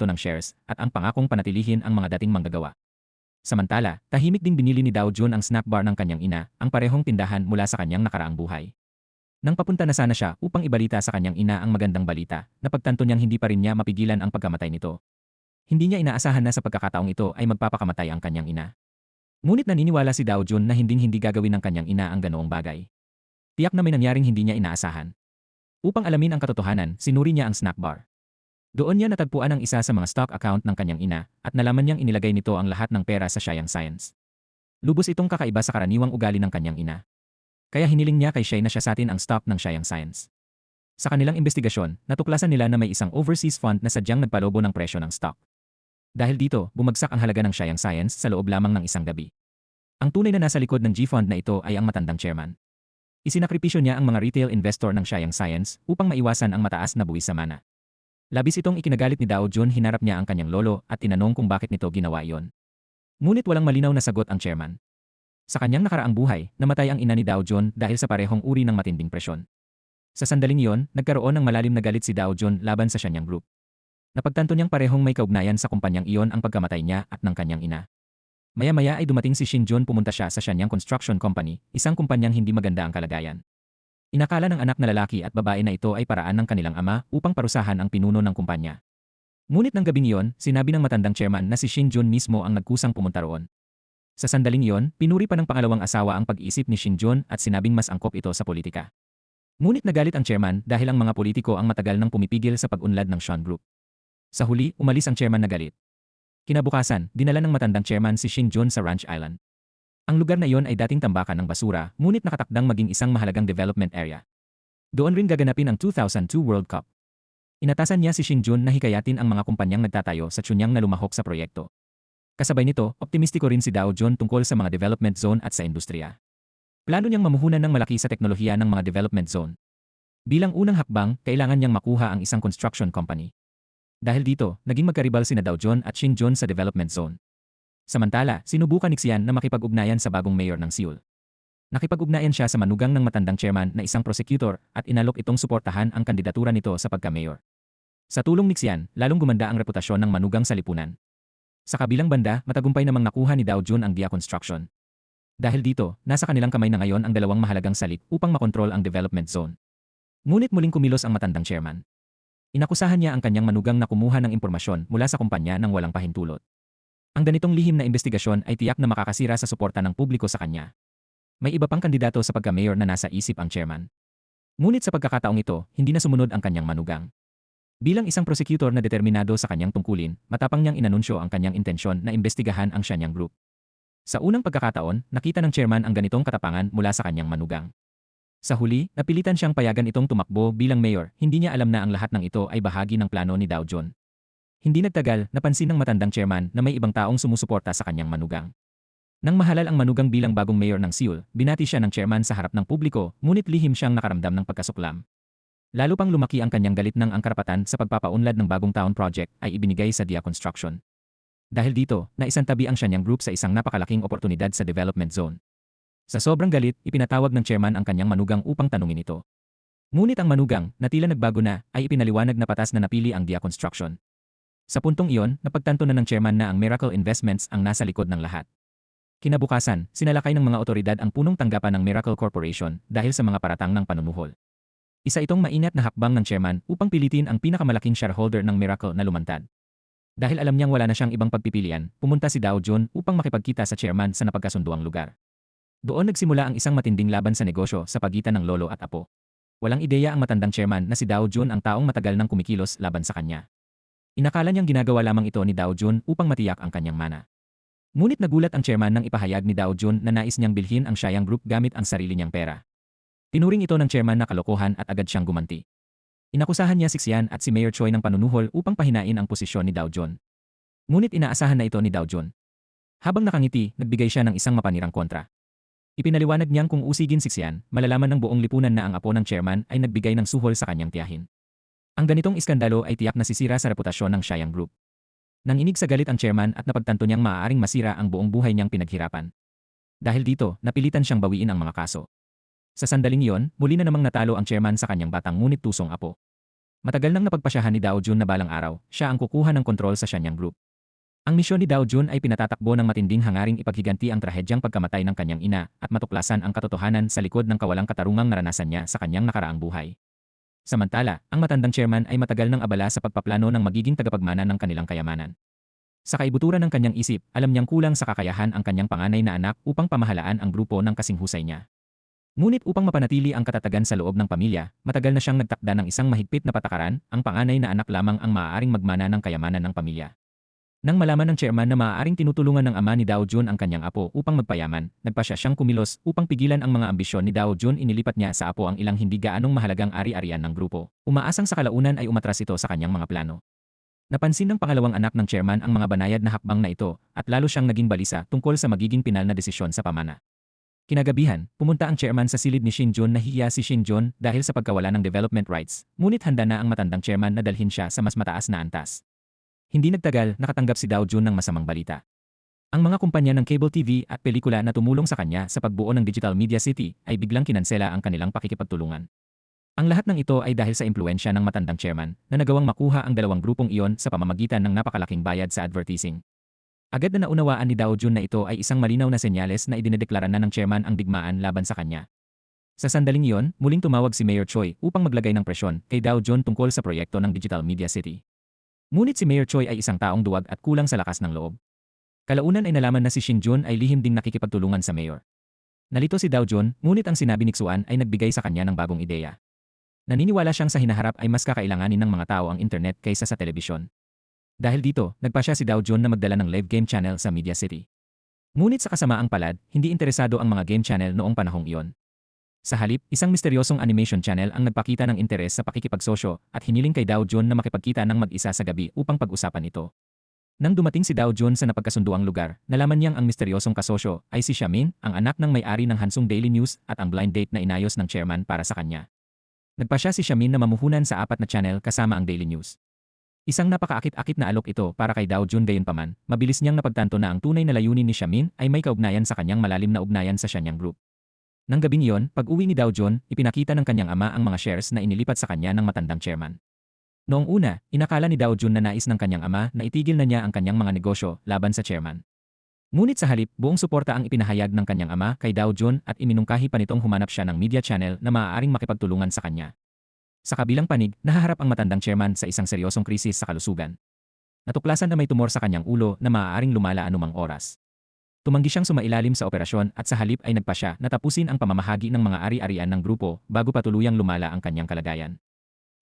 ng shares at ang pangakong panatilihin ang mga dating manggagawa. Samantala, tahimik ding binili ni Dow Jones ang snack bar ng kanyang ina, ang parehong tindahan mula sa kanyang nakaraang buhay. Nang papunta na sana siya upang ibalita sa kanyang ina ang magandang balita, napagtanto niyang hindi pa rin niya mapigilan ang pagkamatay nito. Hindi niya inaasahan na sa pagkakataong ito ay magpapakamatay ang kanyang ina. Ngunit naniniwala si Dow Jones na hindi gagawin ng kanyang ina ang ganoong bagay. Tiyak na may nangyaring hindi niya inaasahan. Upang alamin ang katotohanan, sinuri niya ang snack bar. Doon niya natagpuan ang isa sa mga stock account ng kanyang ina at nalaman niyang inilagay nito ang lahat ng pera sa Shyang Science. Lubos itong kakaiba sa karaniwang ugali ng kanyang ina. Kaya hiniling niya kay Shay na siya sa atin ang stock ng Siang Science. Sa kanilang investigasyon, natuklasan nila na may isang overseas fund na sadyang nagpalobo ng presyo ng stock. Dahil dito, bumagsak ang halaga ng Siang Science sa loob lamang ng isang gabi. Ang tunay na nasa likod ng G-Fund na ito ay ang matandang chairman. Isinakripisyo niya ang mga retail investor ng Siang Science upang maiwasan ang mataas na buwis sa mana. Labis itong ikinagalit ni Dao Jun, hinarap niya ang kanyang lolo at tinanong kung bakit nito ginawa iyon. Ngunit walang malinaw na sagot ang chairman. Sa kanyang nakaraang buhay, namatay ang ina ni Dao Jun dahil sa parehong uri ng matinding presyon. Sa sandaling iyon, nagkaroon ng malalim na galit si Dao Jun laban sa Shenyang Group. Napagtanto niyang parehong may kaugnayan sa kumpanyang iyon ang pagkamatay niya at ng kanyang ina. Maya-maya ay dumating si Shin Jun, pumunta siya sa Shenyang Construction Company, isang kumpanyang hindi maganda ang kalagayan. Inakala ng anak na lalaki at babae na ito ay paraan ng kanilang ama upang parusahan ang pinuno ng kumpanya. Ngunit ng gabing iyon, sinabi ng matandang chairman na si Shin Jun mismo ang nagkusang pumunta roon. Sa sandaling iyon, pinuri pa ng pangalawang asawa ang pag-iisip ni Shin Jun at sinabing mas angkop ito sa politika. Ngunit nagalit ang chairman dahil ang mga politiko ang matagal nang pumipigil sa pag-unlad ng Sean Group. Sa huli, umalis ang chairman na galit. Kinabukasan, dinala ng matandang chairman si Shin Jun sa Ranch Island. Ang lugar na iyon ay dating tambakan ng basura, ngunit nakatakdang maging isang mahalagang development area. Doon rin gaganapin ang 2002 World Cup. Inatasan niya si Shin Jun na hikayatin ang mga kumpanyang nagtatayo sa Chunyang na lumahok sa proyekto. Kasabay nito, optimistiko rin si Dao Jun tungkol sa mga development zone at sa industriya. Plano niyang mamuhunan ng malaki sa teknolohiya ng mga development zone. Bilang unang hakbang, kailangan niyang makuha ang isang construction company. Dahil dito, naging magkaribal sina Dao Jun at Shin Jun sa development zone. Samantala, sinubukan ni Xian na makipag-ugnayan sa bagong mayor ng Seoul. Nakipag-ugnayan siya sa manugang ng matandang chairman na isang prosecutor at inalok itong suportahan ang kandidatura nito sa pagka-mayor. Sa tulong ni Xian, lalong gumanda ang reputasyon ng manugang sa lipunan. Sa kabilang banda, matagumpay namang nakuha ni Dao Jun ang Dia Construction. Dahil dito, nasa kanilang kamay na ngayon ang dalawang mahalagang salik upang makontrol ang development zone. Ngunit muling kumilos ang matandang chairman. Inakusahan niya ang kanyang manugang na kumuha ng impormasyon mula sa kumpanya ng walang pahintulot. Ang ganitong lihim na investigasyon ay tiyak na makakasira sa suporta ng publiko sa kanya. May iba pang kandidato sa pagka-mayor na nasa isip ang chairman. Ngunit sa pagkakataong ito, hindi na sumunod ang kanyang manugang. Bilang isang prosecutor na determinado sa kanyang tungkulin, matapang niyang inanunsyo ang kanyang intensyon na imbestigahan ang Shenyang Group. Sa unang pagkakataon, nakita ng chairman ang ganitong katapangan mula sa kanyang manugang. Sa huli, napilitan siyang payagan itong tumakbo bilang mayor, hindi niya alam na ang lahat ng ito ay bahagi ng plano ni Dao Jun. Hindi nagtagal, napansin ng matandang chairman na may ibang taong sumusuporta sa kanyang manugang. Nang mahalal ang manugang bilang bagong mayor ng Seoul, binati siya ng chairman sa harap ng publiko, ngunit lihim siyang nakaramdam ng pagkasuklam. Lalo pang lumaki ang kanyang galit nang ang karapatan sa pagpapaunlad ng bagong taon project ay ibinigay sa Dia Construction. Dahil dito, naisantabi ang Shenyang Group sa isang napakalaking oportunidad sa development zone. Sa sobrang galit, ipinatawag ng chairman ang kanyang manugang upang tanungin ito. Ngunit ang manugang, na tila nagbago na, ay ipinaliwanag na patas na napili ang Dia Construction. Sa puntong iyon, napagtanto na ng chairman na ang Miracle Investments ang nasa likod ng lahat. Kinabukasan, sinalakay ng mga otoridad ang punong tanggapan ng Miracle Corporation dahil sa mga paratang ng panunuhol. Isa itong maingat na hakbang ng chairman upang pilitin ang pinakamalaking shareholder ng Miracle na lumantad. Dahil alam niyang wala na siyang ibang pagpipilian, pumunta si Dao Jun upang makipagkita sa chairman sa napagkasunduang lugar. Doon nagsimula ang isang matinding laban sa negosyo sa pagitan ng lolo at apo. Walang ideya ang matandang chairman na si Dao Jun ang taong matagal nang kumikilos laban sa kanya. Inakala niyang ginagawa lamang ito ni Dao Jun upang matiyak ang kanyang mana. Ngunit nagulat ang chairman nang ipahayag ni Dao Jun na nais niyang bilhin ang Siang Group gamit ang sarili niyang pera. Tinuring ito ng chairman na kalokohan at agad siyang gumanti. Inakusahan niya si Xian at si Mayor Choi ng panunuhol upang pahinain ang posisyon ni Dao Jun. Ngunit inaasahan na ito ni Dao Jun. Habang nakangiti, nagbigay siya ng isang mapanirang kontra. Ipinaliwanag niyang kung usigin si Xian, malalaman ng buong lipunan na ang apo ng chairman ay nagbigay ng suhol sa kanyang tiyahin. Ang ganitong iskandalo ay tiyak na sisira sa reputasyon ng Siang Group. Nanginig sa galit ang chairman at napagtanto niyang maaaring masira ang buong buhay niyang pinaghirapan. Dahil dito, napilitan siyang bawiin ang mga kaso. Sa sandaling iyon, muli na namang natalo ang chairman sa kanyang batang ngunit tusong apo. Matagal nang napagpasyahan ni Dao Jun na balang araw, siya ang kukuha ng kontrol sa Shenyang Group. Ang misyon ni Dao Jun ay pinatatakbo ng matinding hangaring ipaghiganti ang trahedyang pagkamatay ng kanyang ina at matuklasan ang katotohanan sa likod ng kawalang katarungang naranasan niya sa kanyang nakaraang buhay. Samantala, ang matandang chairman ay matagal nang abala sa pagpaplano ng magiging tagapagmana ng kanilang kayamanan. Sa kaibuturan ng kanyang isip, alam niyang kulang sa kakayahan ang kanyang panganay na anak upang pamahalaan ang grupo ng kasing husay niya. Ngunit upang mapanatili ang katatagan sa loob ng pamilya, matagal na siyang nagtakda ng isang mahigpit na patakaran, ang panganay na anak lamang ang maaaring magmana ng kayamanan ng pamilya. Nang malaman ng chairman na maaaring tinutulungan ng ama ni Dao Jun ang kanyang apo upang magpayaman, nagpasya siyang kumilos upang pigilan ang mga ambisyon ni Dao Jun. Inilipat niya sa apo ang ilang hindi gaanong mahalagang ari-arian ng grupo. Umaasang sa kalaunan ay umatras ito sa kanyang mga plano. Napansin ng pangalawang anak ng chairman ang mga banayad na hakbang na ito at lalo siyang naging balisa tungkol sa magiging pinal na desisyon sa pamana. Kinagabihan, pumunta ang chairman sa silid ni Shin Jun. Nahihiya si Shin Jun dahil sa pagkawala ng development rights, ngunit handa na ang matandang chairman na dalhin siya sa mas mataas na antas. Hindi nagtagal, nakatanggap si Dao Jun ng masamang balita. Ang mga kumpanya ng cable TV at pelikula na tumulong sa kanya sa pagbuo ng Digital Media City ay biglang kinansela ang kanilang pakikipagtulungan. Ang lahat ng ito ay dahil sa impluensya ng matandang chairman na nagawang makuha ang dalawang grupong iyon sa pamamagitan ng napakalaking bayad sa advertising. Agad na naunawaan ni Dao Jun na ito ay isang malinaw na senyales na idinedeklara na ng chairman ang digmaan laban sa kanya. Sa sandaling iyon, muling tumawag si Mayor Choi upang maglagay ng presyon kay Dao Jun tungkol sa proyekto ng Digital Media City. Ngunit si Mayor Choi ay isang taong duwag at kulang sa lakas ng loob. Kalaunan ay nalaman na si Shin Jun ay lihim ding nakikipagtulungan sa mayor. Nalito si Dao Jun, ngunit ang sinabi ni Xuan ay nagbigay sa kanya ng bagong ideya. Naniniwala siyang sa hinaharap ay mas kakailanganin ng mga tao ang internet kaysa sa telebisyon. Dahil dito, nagpasya si Dao Jun na magdala ng live game channel sa Media City. Ngunit sa kasamaang palad, hindi interesado ang mga game channel noong panahong iyon. Sa halip, isang misteryosong animation channel ang nagpakita ng interes sa pakikipagsosyo at hiniling kay Dao Jun na makipagkita ng mag-isa sa gabi upang pag-usapan ito. Nang dumating si Dao Jun sa napagkasunduang lugar, nalaman niyang ang misteryosong kasosyo ay si Xiamin, ang anak ng may-ari ng Hansung Daily News at ang blind date na inayos ng chairman para sa kanya. Nagpasya si Xiamin na mamuhunan sa 4 na channel kasama ang Daily News. Isang napakaakit-akit na alok ito para kay Dao Jun. Gayunpaman, mabilis niyang napagtanto na ang tunay na layunin ni Xiamin ay may kaugnayan sa kanyang malalim na ugnayan sa Shenyang Group. Nang gabing iyon, pag-uwi ni Dao Jun, ipinakita ng kanyang ama ang mga shares na inilipat sa kanya ng matandang chairman. Noong una, inakala ni Dao Jun na nais ng kanyang ama na itigil na niya ang kanyang mga negosyo laban sa chairman. Ngunit sa halip, buong suporta ang ipinahayag ng kanyang ama kay Dao Jun at iminungkahi pa nitong humanap siya ng media channel na maaaring makipagtulungan sa kanya. Sa kabilang panig, nahaharap ang matandang chairman sa isang seryosong krisis sa kalusugan. Natuklasan na may tumor sa kanyang ulo na maaaring lumala anumang oras. Tumanggi siyang sumailalim sa operasyon at sa halip ay nagpasya na tapusin ang pamamahagi ng mga ari-arian ng grupo bago pa tuluyang lumala ang kanyang kalagayan.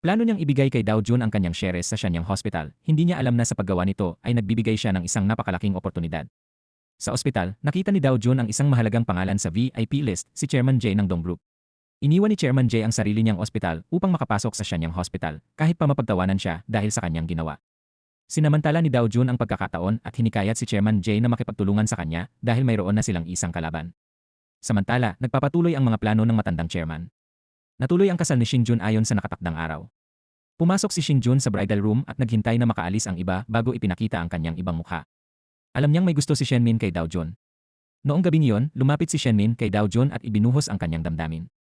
Plano niyang ibigay kay Dao Jun ang kanyang shares sa Shenyang Hospital. Hindi niya alam na sa paggawa nito ay nagbibigay siya ng isang napakalaking oportunidad. Sa ospital, nakita ni Dao Jun ang isang mahalagang pangalan sa VIP list, si Chairman Jay ng Dong Group. Iniwan ni Chairman Jay ang sarili niyang ospital upang makapasok sa Shenyang Hospital kahit pa mapagtawanan siya dahil sa kanyang ginawa. Sinamantala ni Dao Jun ang pagkakataon at hinikayat si Chairman Jay na makipagtulungan sa kanya dahil mayroon na silang isang kalaban. Samantala, nagpapatuloy ang mga plano ng matandang chairman. Natuloy ang kasal ni Shin Jun ayon sa nakatakdang araw. Pumasok si Shin Jun sa bridal room at naghintay na makaalis ang iba bago ipinakita ang kanyang ibang mukha. Alam niyang may gusto si Shenmin kay Dao Jun. Noong gabing iyon, lumapit si Shenmin kay Dao Jun at ibinuhos ang kanyang damdamin.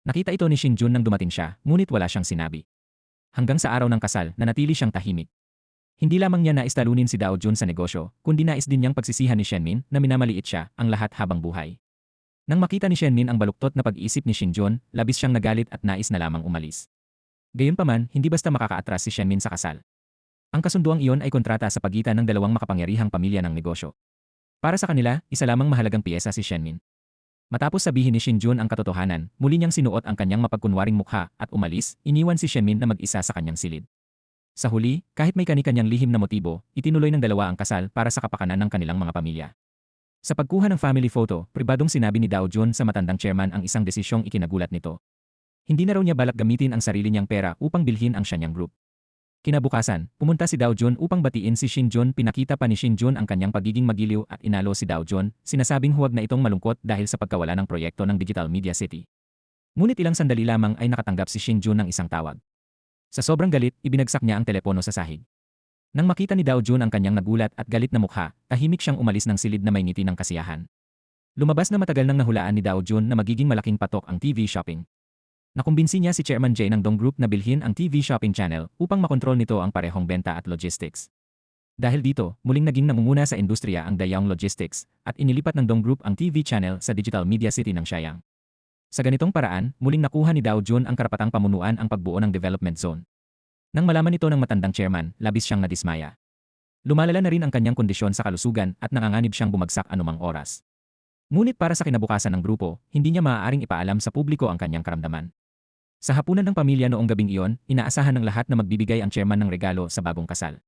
Nakita ito ni Shin Jun nang dumating siya, ngunit wala siyang sinabi. Hanggang sa araw ng kasal, nanatili siyang tahimik. Hindi lamang niya nais talunin si Dao Jun sa negosyo, kundi nais din niyang pagsisihan ni Shenmin na minamaliit siya, ang lahat habang buhay. Nang makita ni Shenmin ang baluktot na pag-iisip ni Shin Jun, labis siyang nagalit at nais na lamang umalis. Gayunpaman, hindi basta makakaatras si Shenmin sa kasal. Ang kasunduang iyon ay kontrata sa pagitan ng dalawang makapangyarihang pamilya ng negosyo. Para sa kanila, isa lamang mahalagang piyesa si Shenmin. Matapos sabihin ni Shin Jun ang katotohanan, muli niyang sinuot ang kanyang mapagkunwaring mukha at umalis, iniwan si Shenmin na mag-isa sa kanyang silid. Sa huli, kahit may kani-kanyang lihim na motibo, itinuloy ng dalawa ang kasal para sa kapakanan ng kanilang mga pamilya. Sa pagkuha ng family photo, pribadong sinabi ni Dao Jun sa matandang chairman ang isang desisyong ikinagulat nito. Hindi na raw niya balak gamitin ang sarili niyang pera upang bilhin ang Shenyang Group. Kinabukasan, pumunta si Dao Jun upang batiin si Shin Jun. Pinakita pa ni Shin Jun ang kanyang pagiging magiliw at inalo si Dao Jun, sinasabing huwag na itong malungkot dahil sa pagkawala ng proyekto ng Digital Media City. Ngunit ilang sandali lamang ay nakatanggap si Shin Jun ng isang tawag. Sa sobrang galit, ibinagsak niya ang telepono sa sahig. Nang makita ni Dao Jun ang kanyang nagulat at galit na mukha, tahimik siyang umalis ng silid na may ngiti ng kasiyahan. Lumabas na matagal nang nahulaan ni Dao Jun na magiging malaking patok ang TV shopping. Nakumbinsi niya si Chairman Jay ng Dong Group na bilhin ang TV shopping channel upang makontrol nito ang parehong benta at logistics. Dahil dito, muling naging nangunguna sa industriya ang Dayong Logistics at inilipat ng Dong Group ang TV channel sa Digital Media City ng Shenyang. Sa ganitong paraan, muling nakuha ni Dao Jun ang karapatang pamunuan ang pagbuo ng development zone. Nang malaman ito ng matandang chairman, labis siyang nadismaya. Lumalala na rin ang kanyang kondisyon sa kalusugan at nanganganib siyang bumagsak anumang oras. Ngunit para sa kinabukasan ng grupo, hindi niya maaaring ipaalam sa publiko ang kanyang karamdaman. Sa hapunan ng pamilya noong gabing iyon, inaasahan ng lahat na magbibigay ang chairman ng regalo sa bagong kasal.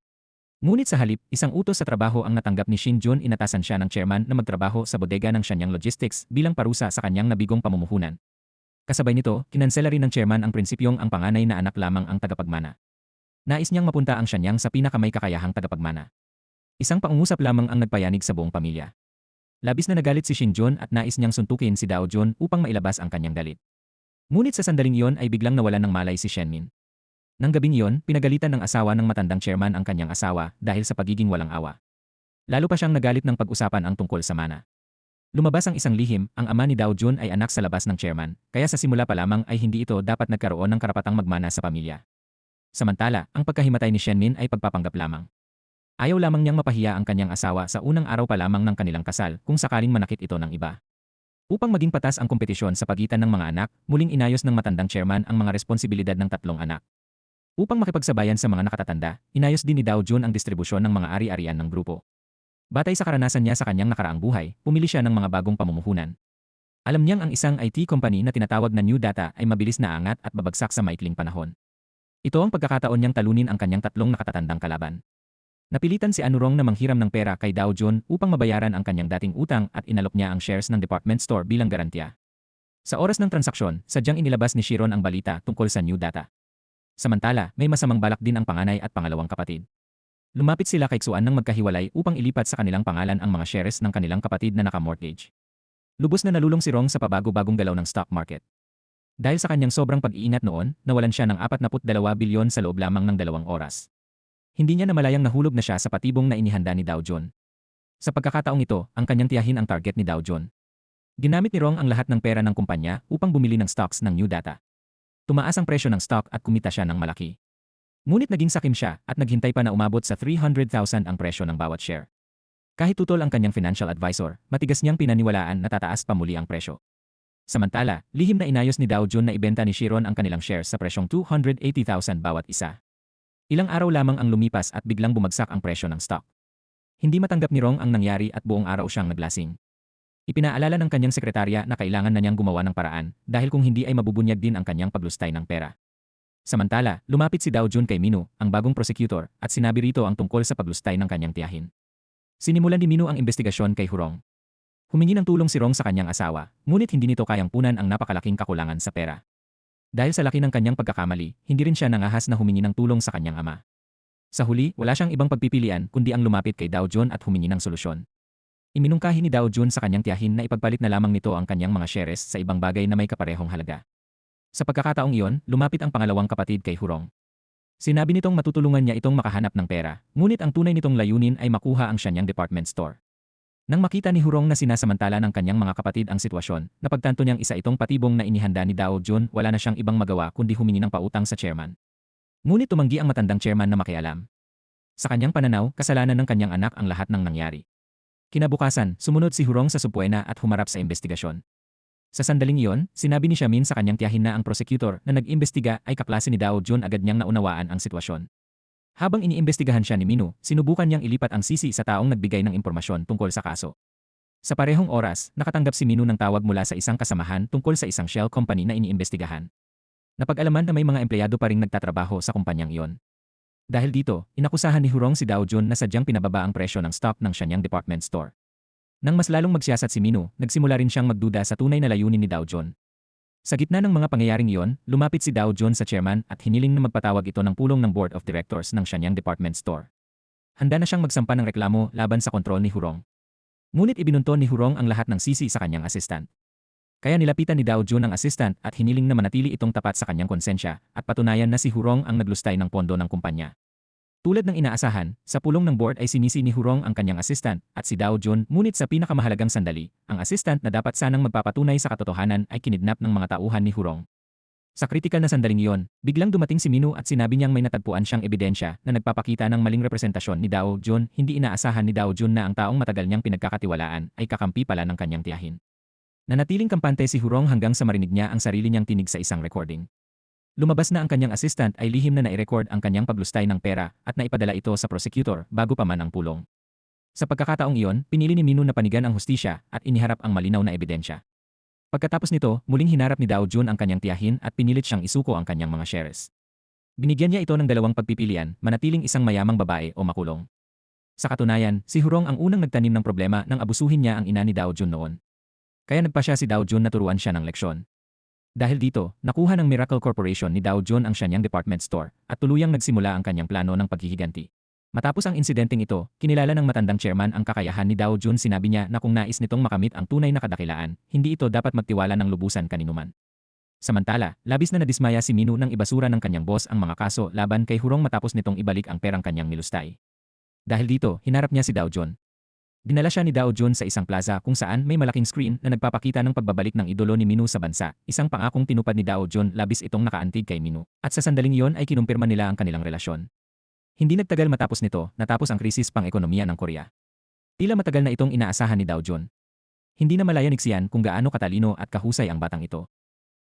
Ngunit sa halip, isang utos sa trabaho ang natanggap ni Shin Jun. Inatasan siya ng chairman na magtrabaho sa bodega ng Shenyang Logistics bilang parusa sa kanyang nabigong pamumuhunan. Kasabay nito, kinansela rin ng chairman ang prinsipyong ang panganay na anak lamang ang tagapagmana. Nais niyang mapunta ang Shenyang sa pinakamay kakayahang tagapagmana. Isang pangungusap lamang ang nagpayanig sa buong pamilya. Labis na nagalit si Shin Jun at nais niyang suntukin si Dao Jun upang mailabas ang kanyang galit. Ngunit sa sandaling iyon ay biglang nawalan ng malay si Shenmin. Nang gabing iyon, pinagalitan ng asawa ng matandang chairman ang kanyang asawa dahil sa pagiging walang awa. Lalo pa siyang nagalit ng pag-usapan ang tungkol sa mana. Lumabas ang isang lihim, ang ama ni Dao Jun ay anak sa labas ng chairman, kaya sa simula pa lamang ay hindi ito dapat nagkaroon ng karapatang magmana sa pamilya. Samantala, ang pagkahimatay ni Shenmin ay pagpapanggap lamang. Ayaw lamang niyang mapahiya ang kanyang asawa sa unang araw pa lamang ng kanilang kasal kung sakaling manakit ito ng iba. Upang maging patas ang kompetisyon sa pagitan ng mga anak, muling inayos ng matandang chairman ang mga responsibilidad ng tatlong anak. Upang makipagsabayan sa mga nakatatanda, inayos din ni Dao Jun ang distribusyon ng mga ari-arian ng grupo. Batay sa karanasan niya sa kanyang nakaraang buhay, pumili siya ng mga bagong pamumuhunan. Alam niyang ang isang IT company na tinatawag na New Data ay mabilis na angat at babagsak sa maikling panahon. Ito ang pagkakataon niyang talunin ang kanyang tatlong nakatatandang kalaban. Napilitan si Anurong na manghiram ng pera kay Dao Jun upang mabayaran ang kanyang dating utang at inalok niya ang shares ng department store bilang garantiya. Sa oras ng transaksyon, sadyang inilabas ni Chiron ang balita tungkol sa New Data. Samantala, may masamang balak din ang panganay at pangalawang kapatid. Lumapit sila kay Xuan ng magkahiwalay upang ilipat sa kanilang pangalan ang mga shares ng kanilang kapatid na naka-mortgage. Lubos na nalulong si Rong sa pabago-bagong galaw ng stock market. Dahil sa kanyang sobrang pag-iingat noon, nawalan siya ng 42 bilyon sa loob lamang ng 2 oras. Hindi niya namalayang nahulog na siya sa patibong na inihanda ni Dao Jun. Sa pagkakataong ito, ang kanyang tiyahin ang target ni Dao Jun. Ginamit ni Rong ang lahat ng pera ng kumpanya upang bumili ng stocks ng New Data. Tumaas ang presyo ng stock at kumita siya ng malaki. Ngunit naging sakim siya at naghintay pa na umabot sa 300,000 ang presyo ng bawat share. Kahit tutol ang kanyang financial advisor, matigas niyang pinaniwalaan na tataas pa muli ang presyo. Samantala, lihim na inayos ni Dao Jun na ibenta ni Chiron ang kanilang shares sa presyong 280,000 bawat isa. Ilang araw lamang ang lumipas at biglang bumagsak ang presyo ng stock. Hindi matanggap ni Rong ang nangyari at buong araw siyang naglasing. Ipinaalala ng kanyang sekretarya na kailangan na niyang gumawa ng paraan dahil kung hindi ay mabubunyag din ang kanyang paglustay ng pera. Samantala, lumapit si Dao Jun kay Minu, ang bagong prosecutor, at sinabi rito ang tungkol sa paglustay ng kanyang tiyahin. Sinimulan ni Minu ang investigasyon kay Hurong. Humingi ng tulong si Rong sa kanyang asawa, ngunit hindi nito kayang punan ang napakalaking kakulangan sa pera. Dahil sa laki ng kanyang pagkakamali, hindi rin siya nangahas na humingi ng tulong sa kanyang ama. Sa huli, wala siyang ibang pagpipilian kundi ang lumapit kay Dao Jun at humingi ng solusyon. Iminungkahi ni Dao Jun sa kanyang tiyahin na ipagpalit na lamang nito ang kanyang mga shares sa ibang bagay na may kaparehong halaga. Sa pagkakataong iyon, lumapit ang pangalawang kapatid kay Hurong. Sinabi nitong matutulungan niya itong makahanap ng pera, ngunit ang tunay nitong layunin ay makuha ang Shenyang department store. Nang makita ni Hurong na sinasamantala ng kanyang mga kapatid ang sitwasyon, napagtanto niyang isa itong patibong na inihanda ni Dao Jun, wala na siyang ibang magawa kundi humingi ng pautang sa chairman. Ngunit tumanggi ang matandang chairman na makialam. Sa kanyang pananaw, kasalanan ng kanyang anak ang lahat ng nangyari. Kinabukasan, sumunod si Hurong sa Supuena at humarap sa investigasyon. Sa sandaling iyon, sinabi ni Xiamin sa kanyang tiyahin na ang prosecutor na nag-imbestiga ay kaklase ni Dao Jun, agad niyang naunawaan ang sitwasyon. Habang iniimbestigahan siya ni Minu, sinubukan niyang ilipat ang sisi sa taong nagbigay ng impormasyon tungkol sa kaso. Sa parehong oras, nakatanggap si Minu ng tawag mula sa isang kasamahan tungkol sa isang shell company na iniimbestigahan. Napag-alaman na may mga empleyado pa ring nagtatrabaho sa kumpanyang iyon. Dahil dito, inakusahan ni Hurong si Dao Jun na sadyang pinababa ang presyo ng stock ng Shenyang department store. Nang mas lalong magsiyasat si Minu, nagsimula rin siyang magduda sa tunay na layunin ni Dao Jun. Sa gitna ng mga pangyayaring iyon, lumapit si Dao Jun sa chairman at hiniling na magpatawag ito ng pulong ng board of directors ng Shenyang department store. Handa na siyang magsampa ng reklamo laban sa kontrol ni Hurong. Ngunit ibinunton ni Hurong ang lahat ng sisi sa kanyang assistant. Kaya nilapitan ni Dao Jun ang assistant at hiniling na manatili itong tapat sa kanyang konsensya at patunayan na si Hurong ang naglustay ng pondo ng kumpanya. Tulad ng inaasahan, sa pulong ng board ay sinisi ni Hurong ang kanyang assistant at si Dao Jun, ngunit sa pinakamahalagang sandali, ang assistant na dapat sanang magpapatunay sa katotohanan ay kinidnap ng mga tauhan ni Hurong. Sa kritikal na sandaling iyon, biglang dumating si Minu at sinabi niyang may natagpuan siyang ebidensya na nagpapakita ng maling representasyon ni Dao Jun. Hindi inaasahan ni Dao Jun na ang taong matagal niyang pinagkakatiwalaan ay kakampi pala ng kanyang tiyahin. Nanatiling kampante si Hurong hanggang sa marinig niya ang sarili niyang tinig sa isang recording. Lumabas na ang kanyang assistant ay lihim na nai-record ang kanyang paglustay ng pera at naipadala ito sa prosecutor bago pa man ang pulong. Sa pagkakataong iyon, pinili ni Minu na panigan ang hustisya at iniharap ang malinaw na ebidensya. Pagkatapos nito, muling hinarap ni Dao Jun ang kanyang tiyahin at pinilit siyang isuko ang kanyang mga shares. Binigyan niya ito ng dalawang pagpipilian, manatiling isang mayamang babae o makulong. Sa katunayan, si Hurong ang unang nagtanim ng problema nang abusuhin niya ang ina ni Dao Jun noon. Kaya nagpa siya si Dao Jun na turuan siya ng leksyon. Dahil dito, nakuha ng Miracle Corporation ni Dow Jun ang kanyang department store at tuluyang nagsimula ang kanyang plano ng paghihiganti. Matapos ang insidenteng ito, kinilala ng matandang chairman ang kakayahan ni Dow Jun. Sinabi niya na kung nais nitong makamit ang tunay na kadakilaan, hindi ito dapat magtiwala ng lubusan kaninuman. Samantala, labis na nadismaya si Minu nang ibasura ng kanyang boss ang mga kaso laban kay Hurong matapos nitong ibalik ang perang kanyang nilustay. Dahil dito, hinarap niya si Dow Jun. Dinala siya ni Dow Jun sa isang plaza kung saan may malaking screen na nagpapakita ng pagbabalik ng idolo ni Minu sa bansa, isang pangakong tinupad ni Dow Jun labis itong nakaantig kay Minu. At sa sandaling iyon ay kinumpirma nila ang kanilang relasyon. Hindi nagtagal matapos nito, natapos ang krisis pang-ekonomiya ng Korea. Tila matagal na itong inaasahan ni Dow Jun. Hindi na malaya ni Xian kung gaano katalino at kahusay ang batang ito.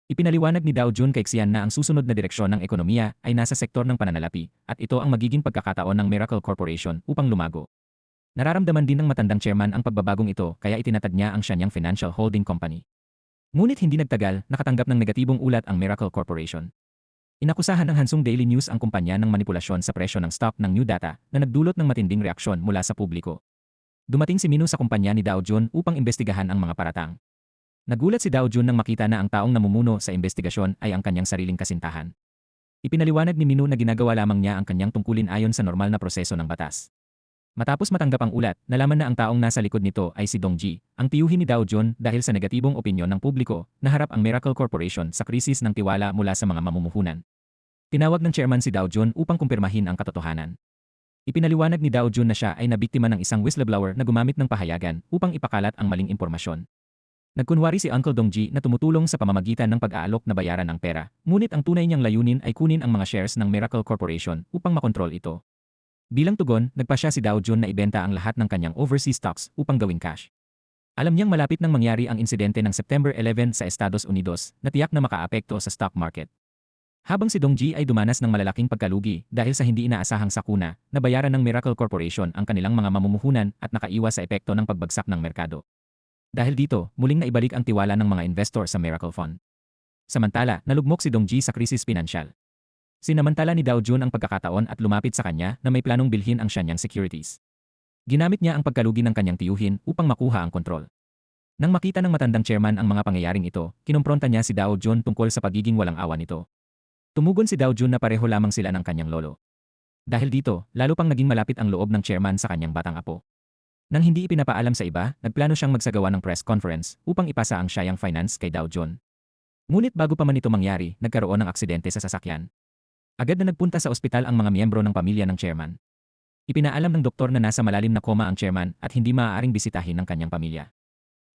Ipinaliwanag ni Dow Jun kay Xian na ang susunod na direksyon ng ekonomiya ay nasa sektor ng pananalapi at ito ang magiging pagkakataon ng Miracle Corporation upang lumago. Nararamdaman din ng matandang chairman ang pagbabagong ito kaya itinatag niya ang Shenyang Financial Holding Company. Ngunit hindi nagtagal, nakatanggap ng negatibong ulat ang Miracle Corporation. Inakusahan ng Hansung Daily News ang kumpanya ng manipulasyon sa presyo ng stock ng New Data na nagdulot ng matinding reaksyon mula sa publiko. Dumating si Minu sa kumpanya ni Dow Jun upang imbestigahan ang mga paratang. Nagulat si Dow Jun nang makita na ang taong namumuno sa investigasyon ay ang kanyang sariling kasintahan. Ipinaliwanag ni Minu na ginagawa lamang niya ang kanyang tungkulin ayon sa normal na proseso ng batas. Matapos matanggap ang ulat, nalaman na ang taong nasa likod nito ay si Dong Ji, ang tiyuhin ni Dow Jun dahil sa negatibong opinyon ng publiko, naharap ang Miracle Corporation sa krisis ng tiwala mula sa mga mamumuhunan. Tinawag ng chairman si Dow Jun upang kumpirmahin ang katotohanan. Ipinaliwanag ni Dow Jun na siya ay nabiktima ng isang whistleblower na gumamit ng pahayagan upang ipakalat ang maling impormasyon. Nagkunwari si Uncle Dong Ji na tumutulong sa pamamagitan ng pag-aalok na bayaran ng pera, ngunit ang tunay niyang layunin ay kunin ang mga shares ng Miracle Corporation upang makontrol ito. Bilang tugon, nagpa siya si Dow Jun na ibenta ang lahat ng kanyang overseas stocks upang gawing cash. Alam niyang malapit nang mangyari ang insidente ng September 11 sa Estados Unidos na tiyak na makaapekto sa stock market. Habang si Dong Ji ay dumanas ng malalaking pagkalugi dahil sa hindi inaasahang sakuna, nabayaran ng Miracle Corporation ang kanilang mga mamumuhunan at nakaiwas sa epekto ng pagbagsak ng merkado. Dahil dito, muling naibalik ang tiwala ng mga investor sa Miracle Fund. Samantala, nalugmok si Dong Ji sa krisis pinansyal. Sinamantala ni Dow Jun ang pagkakataon at lumapit sa kanya na may planong bilhin ang Shenyang Securities. Ginamit niya ang pagkalugi ng kanyang tiyuhin upang makuha ang kontrol. Nang makita ng matandang chairman ang mga pangyayaring ito, kinumpronta niya si Dow Jun tungkol sa pagiging walang awa nito. Tumugon si Dow Jun na pareho lamang sila ng kanyang lolo. Dahil dito, lalo pang naging malapit ang loob ng chairman sa kanyang batang apo. Nang hindi ipinapaalam sa iba, nagplano siyang magsagawa ng press conference upang ipasa ang Shenyang Finance kay Dow Jun. Ngunit bago pa man ito mangyari, nagkaroon ng aksidente sa sasakyan. Agad na nagpunta sa ospital ang mga miyembro ng pamilya ng chairman. Ipinaalam ng doktor na nasa malalim na koma ang chairman at hindi maaaring bisitahin ng kanyang pamilya.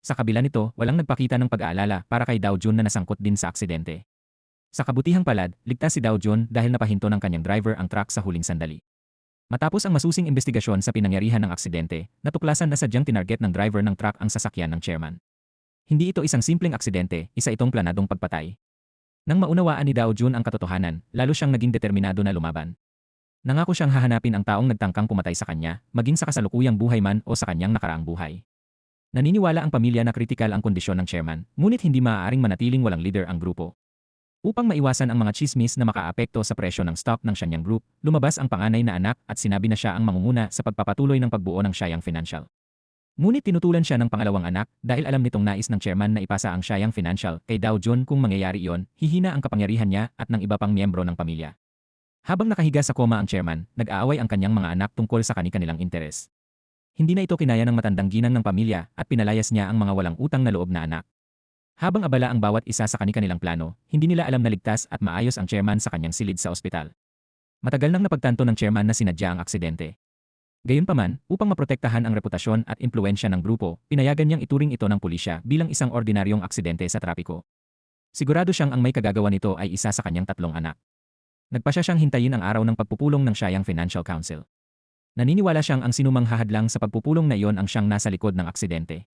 Sa kabila nito, walang nagpakita ng pag-aalala para kay Dow Jun na nasangkot din sa aksidente. Sa kabutihang palad, ligtas si Dow Jun dahil napahinto ng kanyang driver ang truck sa huling sandali. Matapos ang masusing investigasyon sa pinangyarihan ng aksidente, natuklasan na sadyang tinarget ng driver ng truck ang sasakyan ng chairman. Hindi ito isang simpleng aksidente, isa itong planadong pagpatay. Nang maunawaan ni Dow Jun ang katotohanan, lalo siyang naging determinado na lumaban. Nangako siyang hahanapin ang taong nagtangkang pumatay sa kanya, maging sa kasalukuyang buhay man o sa kanyang nakaraang buhay. Naniniwala ang pamilya na kritikal ang kondisyon ng chairman, ngunit hindi maaaring manatiling walang leader ang grupo. Upang maiwasan ang mga chismis na makaapekto sa presyo ng stock ng Shenyang Group, lumabas ang panganay na anak at sinabi na siya ang mangunguna sa pagpapatuloy ng pagbuo ng Shenyang Financial. Ngunit tinutulan siya ng pangalawang anak dahil alam nitong nais ng chairman na ipasa ang Shenyang Financial kay Dow Jun. Kung mangyayari iyon, hihina ang kapangyarihan niya at ng iba pang miyembro ng pamilya. Habang nakahiga sa koma ang chairman, nag-aaway ang kanyang mga anak tungkol sa kani-kanilang interes. Hindi na ito kinaya ng matandang ginang ng pamilya at pinalayas niya ang mga walang utang na loob na anak. Habang abala ang bawat isa sa kani-kanilang plano, hindi nila alam na ligtas at maayos ang chairman sa kanyang silid sa ospital. Matagal nang napagtanto ng chairman na sinadya ang aksidente. Gayunpaman, upang maprotektahan ang reputasyon at impluwensya ng grupo, pinayagan niyang ituring ito ng pulisya bilang isang ordinaryong aksidente sa trapiko. Sigurado siyang ang may kagagawa nito ay isa sa kanyang 3 anak. Nagpasya siyang hintayin ang araw ng pagpupulong ng Shenyang Financial Council. Naniniwala siyang ang sinumang hahadlang sa pagpupulong na iyon ang siyang nasa likod ng aksidente.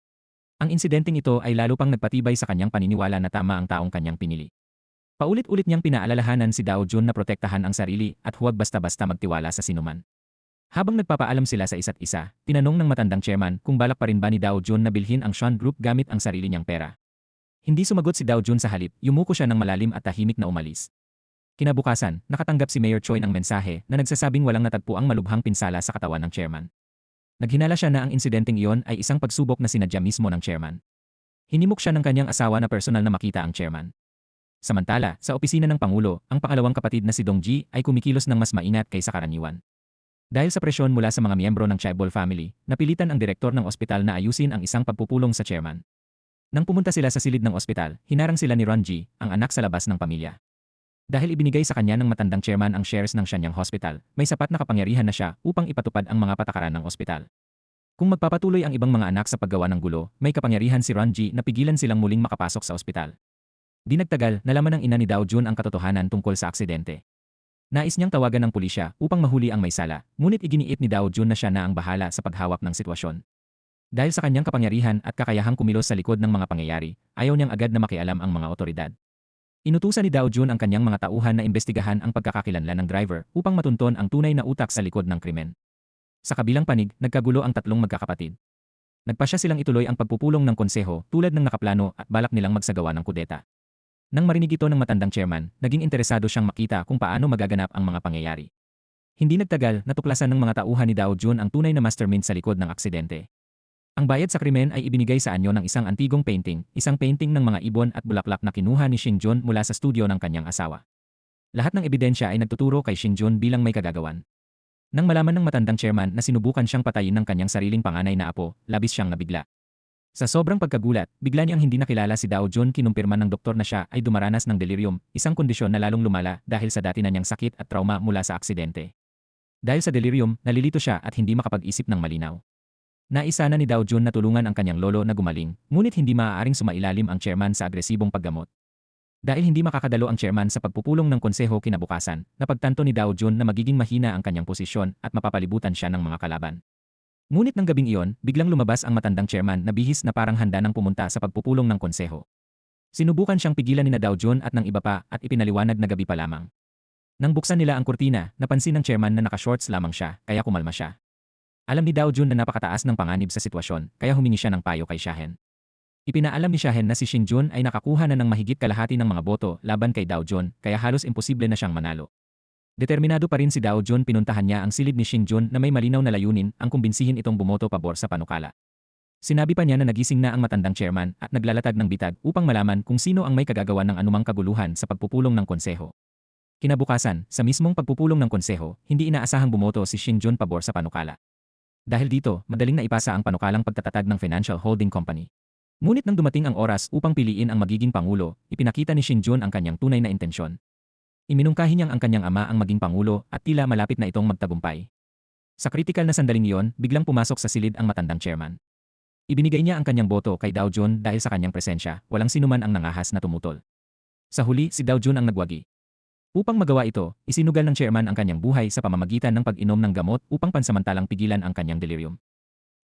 Ang insidenteng ito ay lalo pang nagpatibay sa kanyang paniniwala na tama ang taong kanyang pinili. Paulit-ulit niyang pinaalalahanan si Dow Jun na protektahan ang sarili at huwag basta-basta magtiwala sa sinuman. Habang nagpapaalam sila sa isa't isa, tinanong ng matandang chairman kung balak pa rin ba ni Dow Jun na bilhin ang Shan Group gamit ang sarili niyang pera. Hindi sumagot si Dow Jun, sa halip, yumuko siya ng malalim at tahimik na umalis. Kinabukasan, nakatanggap si Mayor Choi ng mensahe na nagsasabing walang natagpuang malubhang pinsala sa katawan ng chairman. Naghinala siya na ang insidenteng iyon ay isang pagsubok na sinadya mismo ng chairman. Hinimok siya ng kanyang asawa na personal na makita ang chairman. Samantala, sa opisina ng Pangulo, ang pangalawang kapatid na si Dong Ji ay kumikilos ng mas maingat kaysa karaniwan. Dahil sa presyon mula sa mga miyembro ng Chaebol family, napilitan ang direktor ng ospital na ayusin ang isang pagpupulong sa chairman. Nang pumunta sila sa silid ng ospital, hinarang sila ni Ron Ji, ang anak sa labas ng pamilya. Dahil ibinigay sa kanya ng matandang chairman ang shares ng Shenyang Hospital, may sapat na kapangyarihan na siya upang ipatupad ang mga patakaran ng ospital. Kung magpapatuloy ang ibang mga anak sa paggawa ng gulo, may kapangyarihan si Ron Ji na pigilan silang muling makapasok sa ospital. Di nagtagal, nalaman ng ina ni Dao Jun ang katotohanan tungkol sa aksidente. Nais niyang tawagan ng pulisya upang mahuli ang may sala, ngunit iginiit ni Dao Jun na siya na ang bahala sa paghawak ng sitwasyon. Dahil sa kanyang kapangyarihan at kakayahang kumilos sa likod ng mga pangyayari, ayaw niyang agad na makialam ang mga otoridad. Inutusan ni Dao Jun ang kanyang mga tauhan na imbestigahan ang pagkakakilanlan ng driver upang matunton ang tunay na utak sa likod ng krimen. Sa kabilang panig, nagkagulo ang tatlong magkakapatid. Nagpasya silang ituloy ang pagpupulong ng konseho tulad ng nakaplano at balak nilang magsagawa ng kudeta. Nang marinig ito ng matandang chairman, naging interesado siyang makita kung paano magaganap ang mga pangyayari. Hindi nagtagal, natuklasan ng mga tauhan ni Dao Jun ang tunay na mastermind sa likod ng aksidente. Ang bayad sa krimen ay ibinigay sa anyo ng isang antigong painting, isang painting ng mga ibon at bulaklak na kinuha ni Shin Jun mula sa studio ng kanyang asawa. Lahat ng ebidensya ay nagtuturo kay Shin Jun bilang may kagagawan. Nang malaman ng matandang chairman na sinubukan siyang patayin ng kanyang sariling panganay na apo, labis siyang nabigla. Sa sobrang pagkagulat, bigla niyang hindi nakilala si Dao Jun kinumpirma ng doktor na siya ay dumaranas ng delirium, isang kondisyon na lalong lumala dahil sa dati na niyang sakit at trauma mula sa aksidente. Dahil sa delirium, nalilito siya at hindi makapag-isip ng malinaw. Naisa na ni Dao Jun na tulungan ang kanyang lolo na gumaling, ngunit hindi maaaring sumailalim ang chairman sa agresibong paggamot. Dahil hindi makakadalo ang chairman sa pagpupulong ng konseho kinabukasan, napagtanto ni Dao Jun na magiging mahina ang kanyang posisyon at mapapalibutan siya ng mga kalaban. Ngunit ng gabing iyon, biglang lumabas ang matandang chairman na bihis na parang handa nang pumunta sa pagpupulong ng konseho. Sinubukan siyang pigilan ni Dao Jun at ng iba pa at ipinaliwanag na gabi pa lamang. Nang buksan nila ang kurtina, napansin ng chairman na naka-shorts lamang siya, kaya kumalma siya. Alam ni Dao Jun na napakataas ng panganib sa sitwasyon, kaya humingi siya ng payo kay Shahen. Ipinaalam ni Shahen na si Shin Jun ay nakakuha na ng mahigit kalahati ng mga boto laban kay Dao Jun, kaya halos imposible na siyang manalo. Determinado pa rin si Dao Jun, pinuntahan niya ang silid ni Shin Jun na may malinaw na layunin ang kumbinsihin itong bumoto pabor sa panukala. Sinabi pa niya na nagising na ang matandang chairman at naglalatag ng bitag upang malaman kung sino ang may kagagawa ng anumang kaguluhan sa pagpupulong ng konseho. Kinabukasan, sa mismong pagpupulong ng konseho, hindi inaasahang bumoto si Shin Jun pabor sa panukala. Dahil dito, madaling naipasa ang panukalang pagtatatag ng financial holding company. Ngunit nang dumating ang oras upang piliin ang magiging pangulo, ipinakita ni Shin Jun ang kanyang tunay na intensyon. Iminungkahi niyang ang kanyang ama ang maging pangulo at tila malapit na itong magtagumpay. Sa kritikal na sandaling iyon, biglang pumasok sa silid ang matandang chairman. Ibinigay niya ang kanyang boto kay Dao Jun dahil sa kanyang presensya, walang sinuman ang nangahas na tumutol. Sa huli, si Dao Jun ang nagwagi. Upang magawa ito, isinugal ng chairman ang kanyang buhay sa pamamagitan ng pag-inom ng gamot upang pansamantalang pigilan ang kanyang delirium.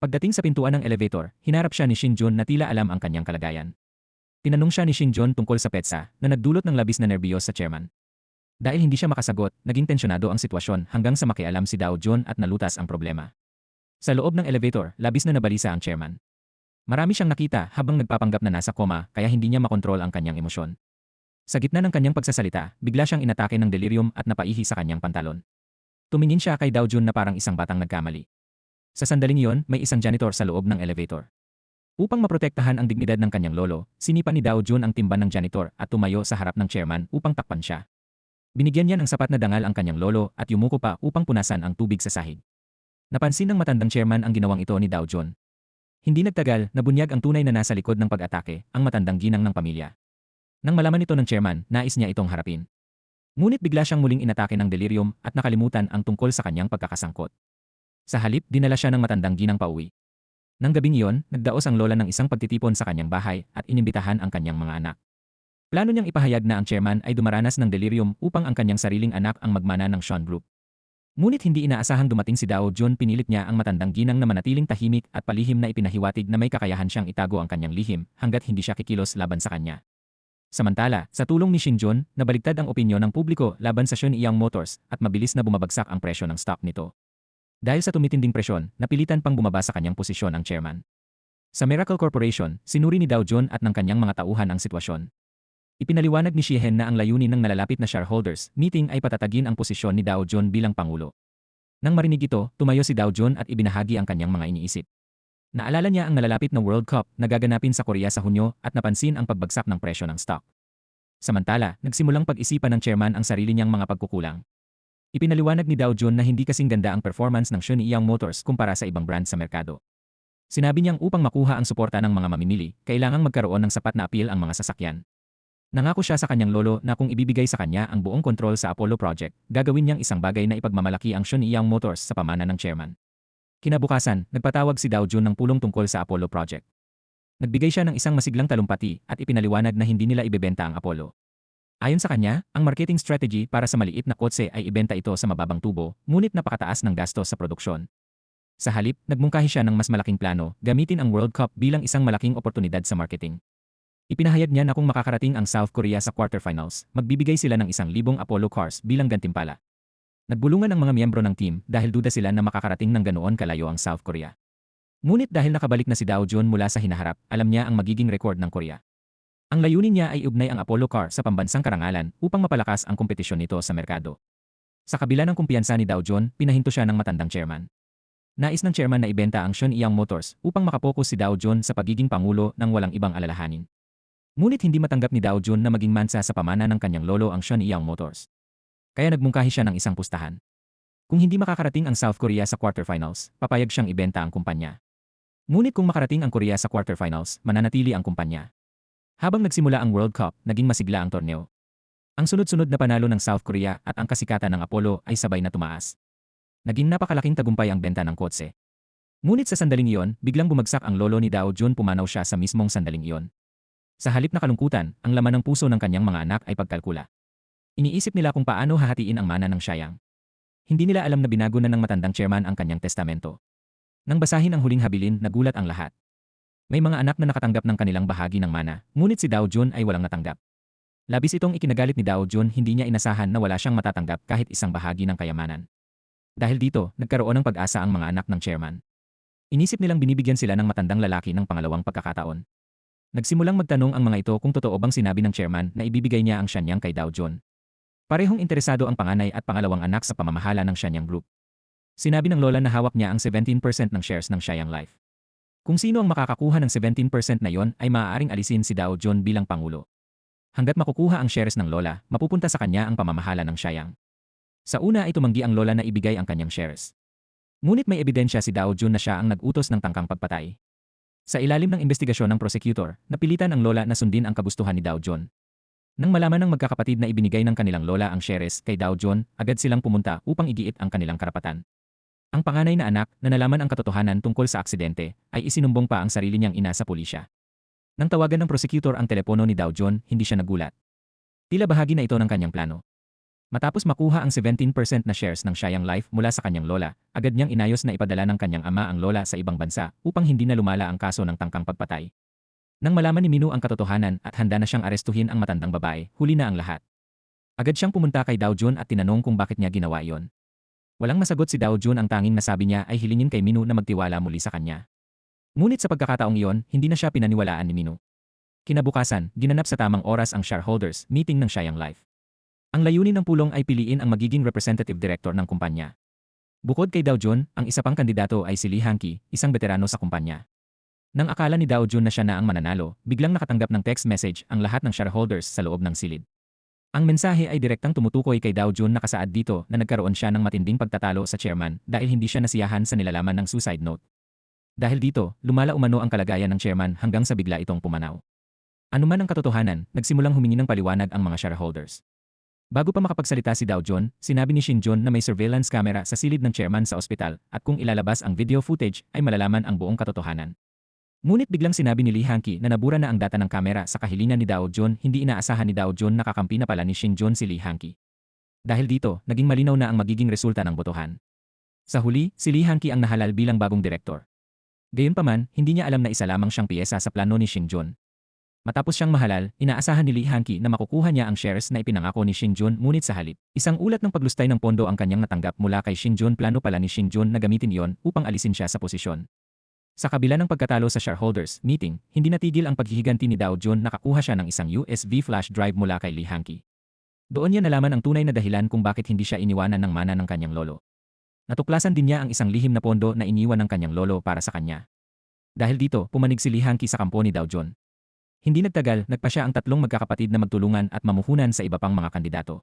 Pagdating sa pintuan ng elevator, hinarap siya ni Shin Jun na tila alam ang kanyang kalagayan. Tinanong siya ni Shin Jun tungkol sa petsa na nagdulot ng labis na nerbiyos sa chairman. Dahil hindi siya makasagot, naging tensyonado ang sitwasyon hanggang sa makialam si Dao Jun at nalutas ang problema. Sa loob ng elevator, labis na nabalisa ang chairman. Marami siyang nakita habang nagpapanggap na nasa koma kaya hindi niya makontrol ang kanyang emosyon. Sa gitna ng kanyang pagsasalita, bigla siyang inatake ng delirium at napaihi sa kanyang pantalon. Tumingin siya kay Dao Jun na parang isang batang nagkamali. Sa sandaling iyon, may isang janitor sa loob ng elevator. Upang maprotektahan ang dignidad ng kanyang lolo, sinipa ni Dao Jun ang timban ng janitor at tumayo sa harap ng chairman upang takpan siya. Binigyan niya ng sapat na dangal ang kanyang lolo at yumuko pa upang punasan ang tubig sa sahig. Napansin ng matandang chairman ang ginawang ito ni Dao Jun. Hindi nagtagal, nabunyag ang tunay na nasa likod ng pag-atake, ang matandang ginang ng pamilya. Nang malaman ito ng chairman, nais niya itong harapin. Ngunit bigla siyang muling inatake ng delirium at nakalimutan ang tungkol sa kanyang pagkakasangkot. Sa halip, dinala siya ng matandang ginang pauwi. Nang gabing iyon, nagdaos ang lola ng isang pagtitipon sa kanyang bahay at inimbitahan ang kanyang mga anak. Plano niyang ipahayag na ang chairman ay dumaranas ng delirium upang ang kanyang sariling anak ang magmana ng Sean Group. Ngunit hindi inaasahang dumating si Dao Jun, pinilit niya ang matandang ginang na manatiling tahimik at palihim na ipinahiwatig na may kakayahan siyang itago ang kanyang lihim hanggat hindi siya kikilos laban sa kanya. Samantala, sa tulong ni Shin Jun, nabaligtad ang opinyon ng publiko laban sa Shenyang Motors at mabilis na bumabagsak ang presyo ng stock nito. Dahil sa tumitinding presyon, napilitan pang bumaba sa kanyang posisyon ang chairman. Sa Miracle Corporation, sinuri ni Dao Jun at ng kanyang mga tauhan ang sitwasyon. Ipinaliwanag ni Sheehan na ang layunin ng nalalapit na shareholders meeting ay patatagin ang posisyon ni Dow Jones bilang Pangulo. Nang marinig ito, tumayo si Dow Jones at ibinahagi ang kanyang mga iniisip. Naalala niya ang nalalapit na World Cup na gaganapin sa Korea sa Hunyo at napansin ang pagbagsak ng presyo ng stock. Samantala, nagsimulang pag-isipan ng chairman ang sarili niyang mga pagkukulang. Ipinaliwanag ni Dow Jones na hindi kasing ganda ang performance ng Shenyang Motors kumpara sa ibang brand sa merkado. Sinabi niyang upang makuha ang suporta ng mga mamimili, kailangang magkaroon ng sapat na appeal ang mga sasakyan. Nangako siya sa kanyang lolo na kung ibibigay sa kanya ang buong kontrol sa Apollo Project, gagawin niyang isang bagay na ipagmamalaki ang Shenyang Motors sa pamana ng chairman. Kinabukasan, nagpatawag si Dow Jones ng pulong tungkol sa Apollo Project. Nagbigay siya ng isang masiglang talumpati at ipinaliwanag na hindi nila ibebenta ang Apollo. Ayon sa kanya, ang marketing strategy para sa maliit na kotse ay ibenta ito sa mababang tubo, ngunit napakataas ng gastos sa produksyon. Sa halip, nagmungkahi siya ng mas malaking plano, gamitin ang World Cup bilang isang malaking oportunidad sa marketing. Ipinahayag niya na kung makakarating ang South Korea sa quarterfinals, magbibigay sila ng 1,000 Apollo cars bilang gantimpala. Nagbulungan ang mga miyembro ng team dahil duda sila na makakarating ng ganoon kalayo ang South Korea. Ngunit dahil nakabalik na si Dow Jones mula sa hinaharap, alam niya ang magiging record ng Korea. Ang layunin niya ay iugnay ang Apollo car sa pambansang karangalan upang mapalakas ang kompetisyon nito sa merkado. Sa kabila ng kumpiyansa ni Dow Jones, pinahinto siya ng matandang chairman. Nais ng chairman na ibenta ang Shenyang Motors upang makapokus si Dow Jones sa pagiging pangulo ng walang ibang alalahanin. Ngunit hindi matanggap ni Dow Jones na maging mansa sa pamana ng kanyang lolo ang Shenyang Motors. Kaya nagmungkahi siya ng isang pustahan. Kung hindi makakarating ang South Korea sa quarterfinals, papayag siyang ibenta ang kumpanya. Ngunit kung makarating ang Korea sa quarterfinals, mananatili ang kumpanya. Habang nagsimula ang World Cup, naging masigla ang torneo. Ang sunod-sunod na panalo ng South Korea at ang kasikatan ng Apollo ay sabay na tumaas. Naging napakalaking tagumpay ang benta ng kotse. Ngunit sa sandaling iyon, biglang bumagsak ang lolo ni Dow Jones, pumanaw siya sa mismong sandaling iyon. Sa halip na kalungkutan, ang laman ng puso ng kanyang mga anak ay pagkalkula. Iniisip nila kung paano hahatiin ang mana ng Shenyang. Hindi nila alam na binago na ng matandang chairman ang kanyang testamento. Nang basahin ang huling habilin, nagulat ang lahat. May mga anak na nakatanggap ng kanilang bahagi ng mana, ngunit si Dow Jones ay walang natanggap. Labis itong ikinagalit ni Dow Jones, hindi niya inasahan na wala siyang matatanggap kahit isang bahagi ng kayamanan. Dahil dito, nagkaroon ng pag-asa ang mga anak ng chairman. Inisip nilang binibigyan sila ng matandang lalaki ng pangalawang pagkakataon. Nagsimulang magtanong ang mga ito kung totoo bang sinabi ng chairman na ibibigay niya ang Shenyang kay Dow Jones. Parehong interesado ang panganay at pangalawang anak sa pamamahala ng Shenyang Group. Sinabi ng lola na hawak niya ang 17% ng shares ng Shenyang Life. Kung sino ang makakakuha ng 17% na yon ay maaaring alisin si Dow Jones bilang pangulo. Hanggat makukuha ang shares ng lola, mapupunta sa kanya ang pamamahala ng Shenyang. Sa una ay tumanggi ang lola na ibigay ang kanyang shares. Ngunit may ebidensya si Dow Jones na siya ang nag-utos ng tangkang pagpatay. Sa ilalim ng investigasyon ng prosecutor, napilitan ang lola na sundin ang kagustuhan ni Dow Jones. Nang malaman ng magkakapatid na ibinigay ng kanilang lola ang shares kay Dow Jones, agad silang pumunta upang igiit ang kanilang karapatan. Ang panganay na anak, na nalaman ang katotohanan tungkol sa aksidente, ay isinumbong pa ang sarili niyang ina sa pulisya. Nang tawagan ng prosecutor ang telepono ni Dow Jones, hindi siya nagulat. Tila bahagi na ito ng kanyang plano. Matapos makuha ang 17% na shares ng Shenyang Life mula sa kanyang lola, agad niyang inayos na ipadala ng kanyang ama ang lola sa ibang bansa upang hindi na lumala ang kaso ng tangkang pagpatay. Nang malaman ni Minu ang katotohanan at handa na siyang arestuhin ang matandang babae, huli na ang lahat. Agad siyang pumunta kay Dow Jones at tinanong kung bakit niya ginawa iyon. Walang masagot si Dow Jones, ang tanging nasabi niya ay hilingin kay Minu na magtiwala muli sa kanya. Ngunit sa pagkakataong iyon, hindi na siya pinaniwalaan ni Minu. Kinabukasan, ginanap sa tamang oras ang shareholders meeting ng Shenyang Life. Ang layunin ng pulong ay piliin ang magiging representative director ng kumpanya. Bukod kay Dow Jones, ang isa pang kandidato ay si Lee Han-ki, isang veterano sa kumpanya. Nang akala ni Dow Jones na siya na ang mananalo, biglang nakatanggap ng text message ang lahat ng shareholders sa loob ng silid. Ang mensahe ay direktang tumutukoy kay Dow Jones, nakasaad dito na nagkaroon siya ng matinding pagtatalo sa chairman dahil hindi siya nasiyahan sa nilalaman ng suicide note. Dahil dito, lumala umano ang kalagayan ng chairman hanggang sa bigla itong pumanaw. Anuman ang katotohanan, nagsimulang humingi ng paliwanag ang mga shareholders. Bago pa makapagsalita si Dow Jones, sinabi ni Shin Jun na may surveillance camera sa silid ng chairman sa ospital at kung ilalabas ang video footage ay malalaman ang buong katotohanan. Ngunit biglang sinabi ni Lee Han-ki na nabura na ang data ng kamera sa kahilingan ni Dow Jones. Hindi inaasahan ni Dow Jones na kakampi na pala ni Shin Jun si Lee Han-ki. Dahil dito, naging malinaw na ang magiging resulta ng botohan. Sa huli, si Lee Han-ki ang nahalal bilang bagong direktor. Gayunpaman, hindi niya alam na isa lamang siyang piyesa sa plano ni Shin Jun. Matapos siyang mahalal, inaasahan ni Lee Han-ki na makukuha niya ang shares na ipinangako ni Shin Jun, ngunit sa halip, isang ulat ng paglustay ng pondo ang kanyang natanggap mula kay Shin Jun. Plano pala ni Shin Jun na gamitin iyon upang alisin siya sa posisyon. Sa kabila ng pagkatalo sa shareholders meeting, hindi natigil ang paghihiganti ni Dow Jones na nakakuha siya ng isang USB flash drive mula kay Lee Hanky. Doon niya nalaman ang tunay na dahilan kung bakit hindi siya iniwanan ng mana ng kanyang lolo. Natuklasan din niya ang isang lihim na pondo na iniwan ng kanyang lolo para sa kanya. Dahil dito, pumanig si Lee Hanky sa kampo ni Dow Jones. Hindi nagtagal, nagpa siya ang tatlong magkakapatid na magtulungan at mamuhunan sa iba pang mga kandidato.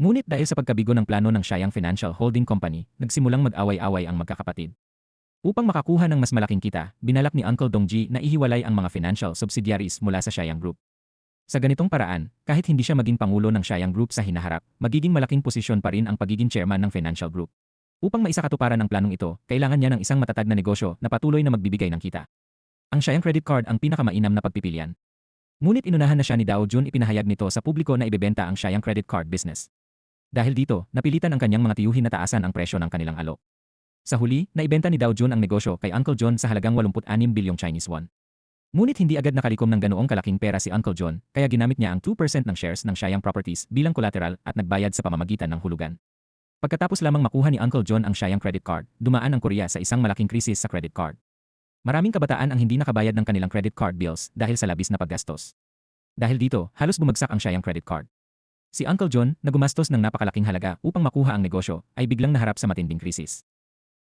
Ngunit dahil sa pagkabigo ng plano ng Siang Financial Holding Company, nagsimulang mag-away-away ang magkakapatid. Upang makakuha ng mas malaking kita, binalak ni Uncle Dong Ji na ihiwalay ang mga financial subsidiaries mula sa Siang Group. Sa ganitong paraan, kahit hindi siya maging pangulo ng Siang Group sa hinaharap, magiging malaking posisyon pa rin ang pagiging chairman ng financial group. Upang maisakatuparan ang planong ito, kailangan niya ng isang matatag na negosyo na patuloy na magbibigay ng kita. Ang Siang Credit Card ang pinakamainam na pagpipilian. Ngunit inunahan na siya ni Dow Jones ipinahayag nito sa publiko na ibebenta ang Siang Credit Card business. Dahil dito, napilitan ang kanyang mga tiyuhin na taasan ang presyo ng kanilang alok. Sa huli, naibenta ni Dow Jones ang negosyo kay Uncle John sa halagang 86 bilyong Chinese won. Ngunit hindi agad nakalikom ng ganoong kalaking pera si Uncle John, kaya ginamit niya ang 2% ng shares ng Siang Properties bilang collateral at nagbayad sa pamamagitan ng hulugan. Pagkatapos lamang makuha ni Uncle John ang Siang Credit Card, dumaan ang Korea sa isang malaking krisis sa credit card. Maraming kabataan ang hindi nakabayad ng kanilang credit card bills dahil sa labis na paggastos. Dahil dito, halos bumagsak ang Siang Credit Card. Si Uncle John, na gumastos ng napakalaking halaga upang makuha ang negosyo, ay biglang naharap sa matinding krisis.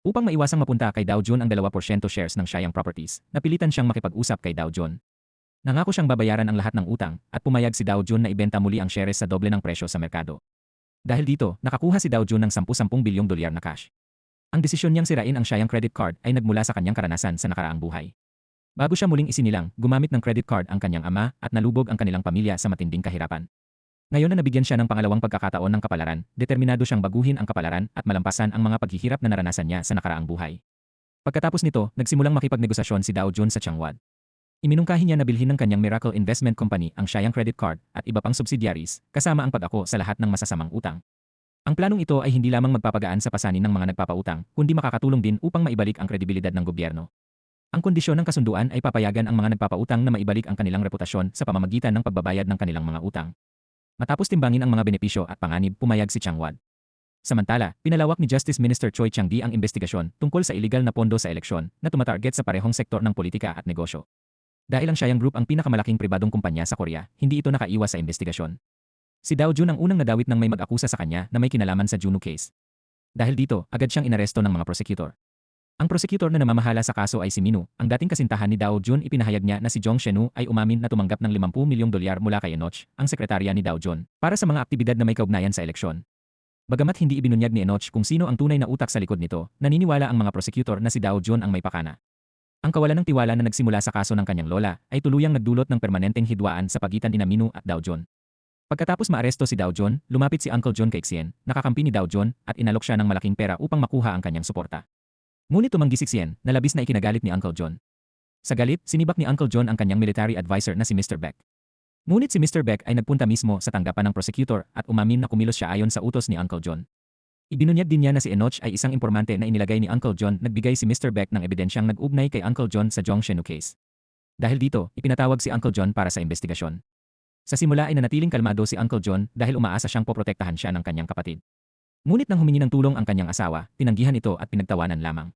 Upang maiwasang mapunta kay Dow Jones ang 2% shares ng Siang Properties, napilitan siyang makipag-usap kay Dow Jones. Nangako siyang babayaran ang lahat ng utang at pumayag si Dow Jones na ibenta muli ang shares sa doble ng presyo sa merkado. Dahil dito, nakakuha si Dow Jones ng 10 bilyong dolyar na cash. Ang desisyon niyang sirain ang Siang Credit Card ay nagmula sa kanyang karanasan sa nakaraang buhay. Bago siya muling isinilang, gumamit ng credit card ang kanyang ama at nalubog ang kanilang pamilya sa matinding kahirapan. Ngayon na nabigyan siya ng pangalawang pagkakataon ng kapalaran, determinado siyang baguhin ang kapalaran at malampasan ang mga paghihirap na naranasan niya sa nakaraang buhay. Pagkatapos nito, nagsimulang makipagnegosasyon si Dow Jones sa Changwon. Iminungkahi niya na bilhin ng kanyang Miracle Investment Company ang Siang Credit Card at iba pang subsidiaries, kasama ang pag-ako sa lahat ng masasamang utang. Ang planong ito ay hindi lamang magpapagaan sa pasanin ng mga nagpapautang, kundi makakatulong din upang maibalik ang kredibilidad ng gobyerno. Ang kondisyon ng kasunduan ay papayagan ang mga nagpapautang na maibalik ang kanilang reputasyon sa pamamagitan ng pagbabayad ng kanilang mga utang. Matapos timbangin ang mga benepisyo at panganib, pumayag si Changwon. Samantala, pinalawak ni Justice Minister Choi Chang-di ang investigasyon tungkol sa iligal na pondo sa eleksyon na tumatarget sa parehong sektor ng politika at negosyo. Dahil ang Siang Group ang pinakamalaking pribadong kumpanya sa Korea, hindi ito nakaiwas sa investigasyon. Si Dow Jones ang unang nadawit ng may mag-akusa sa kanya na may kinalaman sa Juno case. Dahil dito, agad siyang inaresto ng mga prosecutor. Ang prosecutor na namamahala sa kaso ay si Minu, ang dating kasintahan ni Dow Jones. Ipinahayag niya na si Jong Shenu ay umamin na tumanggap ng 50 milyong dolyar mula kay Enoch, ang sekretarya ni Dow Jones, para sa mga aktibidad na may kaugnayan sa eleksyon. Bagamat hindi ibinunyag ni Enoch kung sino ang tunay na utak sa likod nito, naniniwala ang mga prosecutor na si Dow Jones ang may pakana. Ang kawalan ng tiwala na nagsimula sa kaso ng kanyang lola ay tuluyang nagdulot ng permanenteng hidwaan sa pagitan ni Minu at Dow Jones. Pagkatapos maaresto si Dow Jones, lumapit si Uncle John kay Xian, nakakampi ni Dow Jones, at inalok siya ng malaking pera upang makuha ang kanyang suporta. Ngunit tumanggi si Xian, na labis na ikinagalit ni Uncle John. Sa galit, sinibak ni Uncle John ang kanyang military advisor na si Mr. Beck. Ngunit si Mr. Beck ay nagpunta mismo sa tanggapan ng prosecutor at umamin na kumilos siya ayon sa utos ni Uncle John. Ibinunyag din niya na si Enoch ay isang informante na inilagay ni Uncle John. Nagbigay si Mr. Beck ng ebidensyang nag-ugnay kay Uncle John sa Jong Shenu case. Dahil dito, ipinatawag si Uncle John para sa investigasyon. Sa simula ay nanatiling kalmado si Uncle John dahil umaasa siyang poprotektahan siya ng kanyang kapatid. Ngunit nang humingi ng tulong ang kanyang asawa, tinanggihan ito at pinagtawanan lamang.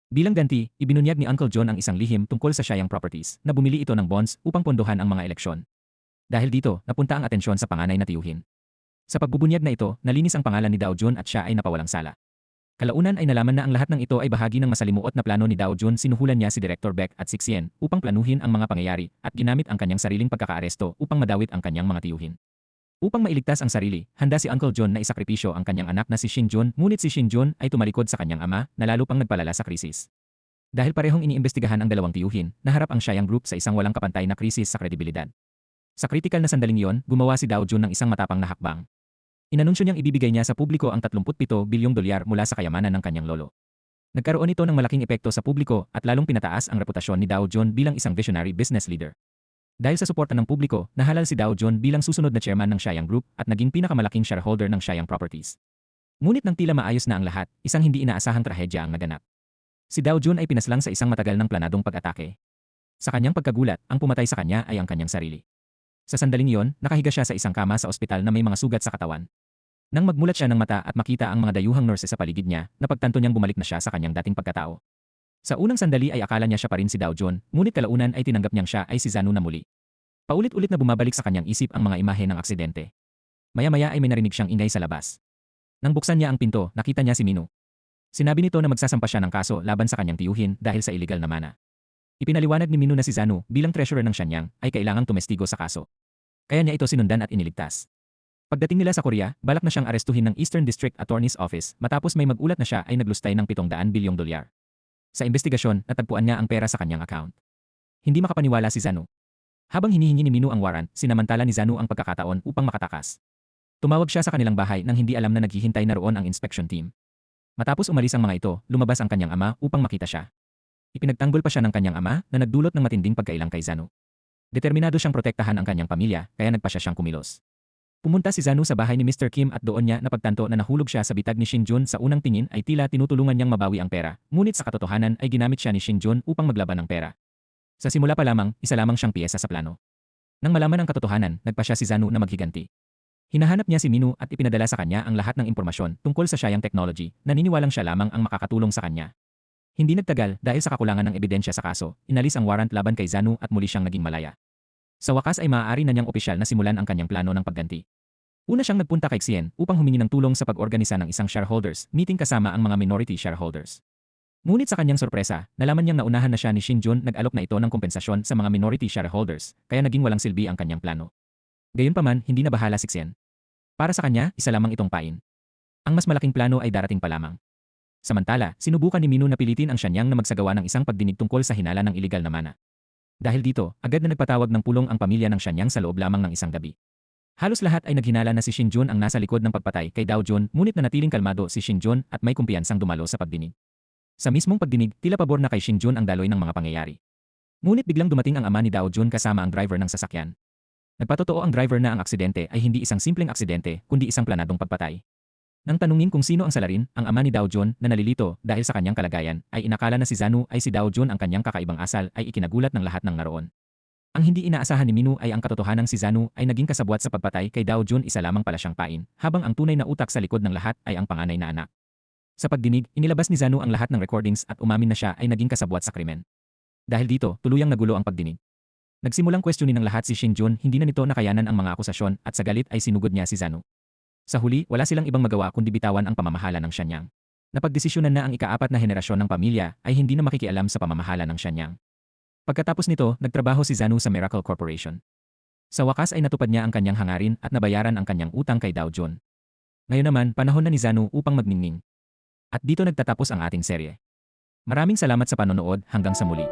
Bilang ganti, ibinunyag ni Uncle John ang isang lihim tungkol sa Siang Properties na bumili ito ng bonds upang pondohan ang mga eleksyon. Dahil dito, napunta ang atensyon sa panganay na tiyuhin. Sa pagbubunyag na ito, nalinis ang pangalan ni Dow Jones at siya ay napawalang sala. Kalaunan ay nalaman na ang lahat ng ito ay bahagi ng masalimuot na plano ni Dow Jones. Sinuhulan niya si Director Beck at si Xian upang planuhin ang mga pangyayari at ginamit ang kanyang sariling pagkakaaresto upang madawit ang kanyang mga tiyuhin. Upang mailigtas ang sarili, handa si Uncle John na isakripisyo ang kanyang anak na si Shin Jun, ngunit si Shin Jun ay tumalikod sa kanyang ama na lalo pang nagpalala sa krisis. Dahil parehong iniimbestigahan ang dalawang tiyuhin, naharap ang Siang Group sa isang walang kapantay na krisis sa kredibilidad. Sa kritikal na sandaling iyon, gumawa si Dow Jones ng isang matapang na hakbang. Inanunsyo niyang ibibigay niya sa publiko ang 37 bilyong dolyar mula sa kayamanan ng kanyang lolo. Nagkaroon ito ng malaking epekto sa publiko at lalong pinataas ang reputasyon ni Dow Jones bilang isang visionary business leader. Dahil sa suporta ng publiko, nahalal si Dow Jones bilang susunod na chairman ng Siang Group at naging pinakamalaking shareholder ng Siang Properties. Ngunit nang tila maayos na ang lahat, isang hindi inaasahang trahedya ang naganap. Si Dow Jones ay pinaslang sa isang matagal ng planadong pag-atake. Sa kanyang pagkagulat, ang pumatay sa kanya ay ang kanyang sarili. Sa sandaling iyon, nakahiga siya sa isang kama sa ospital na may mga sugat sa katawan. Nang magmulat siya ng mata at makita ang mga dayuhang nurses sa paligid niya, napagtanto niyang bumalik na siya sa kanyang dating pagkatao. Sa unang sandali ay akala niya siya pa rin si Dao Jun, ngunit kalaunan ay tinanggap niyang siya ay si Zanu na muli. Paulit-ulit na bumabalik sa kanyang isip ang mga imahe ng aksidente. Maya-maya ay may narinig siyang ingay sa labas. Nang buksan niya ang pinto, nakita niya si Minu. Sinabi nito na magsasampa siya ng kaso laban sa kanyang tiyuhin dahil sa illegal na mana. Ipinaliwanag ni Minu na si Zanu bilang treasurer ng Shenyang ay kailangang tumestigo sa kaso. Kaya niya ito sinundan at iniligtas. Pagdating nila sa Korea, balak na siyang arestuhin ng Eastern District Attorney's Office matapos may magulat na siya ay naglustay ng 700 bilyong dolyar. Sa investigasyon, natagpuan niya ang pera sa kanyang account. Hindi makapaniwala si Zanu. Habang hinihingi ni Minu ang warrant, sinamantala ni Zanu ang pagkakataon upang makatakas. Tumawag siya sa kanilang bahay nang hindi alam na naghihintay na roon ang inspection team. Matapos umalis ang mga ito, lumabas ang kanyang ama upang makita siya. Ipinagtanggol pa siya ng kanyang ama na nagdulot ng matinding pagkailang kay Zanu. Determinado siyang protektahan ang kanyang pamilya, kaya nagpasya siyang kumilos. Pumunta si Zanu sa bahay ni Mr. Kim at doon niya napagtanto na nahulog siya sa bitag ni Shin Jun. Sa unang tingin ay tila tinutulungan niyang mabawi ang pera, ngunit sa katotohanan ay ginamit siya ni Shin Jun upang maglaban ng pera. Sa simula pa lamang, isa lamang siyang piyesa sa plano. Nang malaman ang katotohanan, nagpasya si Zanu na maghiganti. Hinahanap niya si Minu at ipinadala sa kanya ang lahat ng impormasyon tungkol sa Shenyang technology, naniniwalang siya lamang ang makakatulong sa kanya. Hindi nagtagal dahil sa kakulangan ng ebidensya sa kaso, inalis ang warrant laban kay Zanu at muli siyang naging malaya. Sa wakas ay maaari na niyang opisyal na simulan ang kanyang plano ng pagganti. Una siyang nagpunta kay Xian upang humingi ng tulong sa pag-organisa ng isang shareholders meeting kasama ang mga minority shareholders. Ngunit sa kanyang sorpresa, nalaman niyang naunahan na siya ni Shin Jun nag-alok na ito ng kompensasyon sa mga minority shareholders, kaya naging walang silbi ang kanyang plano. Gayunpaman, hindi na bahala si Xian. Para sa kanya, isa lamang itong pain. Ang mas malaking plano ay darating pa lamang. Samantala, sinubukan ni Minu na pilitin ang Shenyang na magsagawa ng isang pagdinig tungkol sa hinala ng iligal na mana. Dahil dito, agad na nagpatawag ng pulong ang pamilya ng Shenyang sa loob lamang ng isang gabi. Halos lahat ay naghinala na si Shin Jun ang nasa likod ng pagpatay kay Dao Jun, ngunit nanatiling kalmado si Shin Jun at may kumpiyansang dumalo sa pagdinig. Sa mismong pagdinig, tila pabor na kay Shin Jun ang daloy ng mga pangyayari. Ngunit biglang dumating ang ama ni Dao Jun kasama ang driver ng sasakyan. Nagpatotoo ang driver na ang aksidente ay hindi isang simpleng aksidente kundi isang planadong pagpatay. Nang tanungin kung sino ang salarin, ang ama ni Dao Jun na nalilito dahil sa kanyang kalagayan ay inakala na si Zanu ay si Dao Jun ang kanyang kakaibang asal ay ikinagulat ng lahat ng naroon. Ang hindi inaasahan ni Minu ay ang katotohanang si Zanu ay naging kasabwat sa pagpatay kay Dao Jun, isa lamang pala siyang pain, habang ang tunay na utak sa likod ng lahat ay ang panganay na anak. Sa pagdinig, inilabas ni Zanu ang lahat ng recordings at umamin na siya ay naging kasabwat sa krimen. Dahil dito, tuluyang nagulo ang pagdinig. Nagsimulang questionin ng lahat si Shin Jun, hindi na nito nakayanan ang mga akusasyon at sa galit ay sinugod niya si Zanu. Sa huli, wala silang ibang magawa kundi bitawan ang pamamahala ng Shenyang. Napagdesisyonan na ang ika-4 na henerasyon ng pamilya ay hindi na makikialam sa pamamahala ng Shenyang. Pagkatapos nito, nagtrabaho si Zanu sa Miracle Corporation. Sa wakas ay natupad niya ang kanyang hangarin at nabayaran ang kanyang utang kay Dao Jun. Ngayon naman, panahon na ni Zanu upang magningning. At dito nagtatapos ang ating serye. Maraming salamat sa panonood, hanggang sa muli.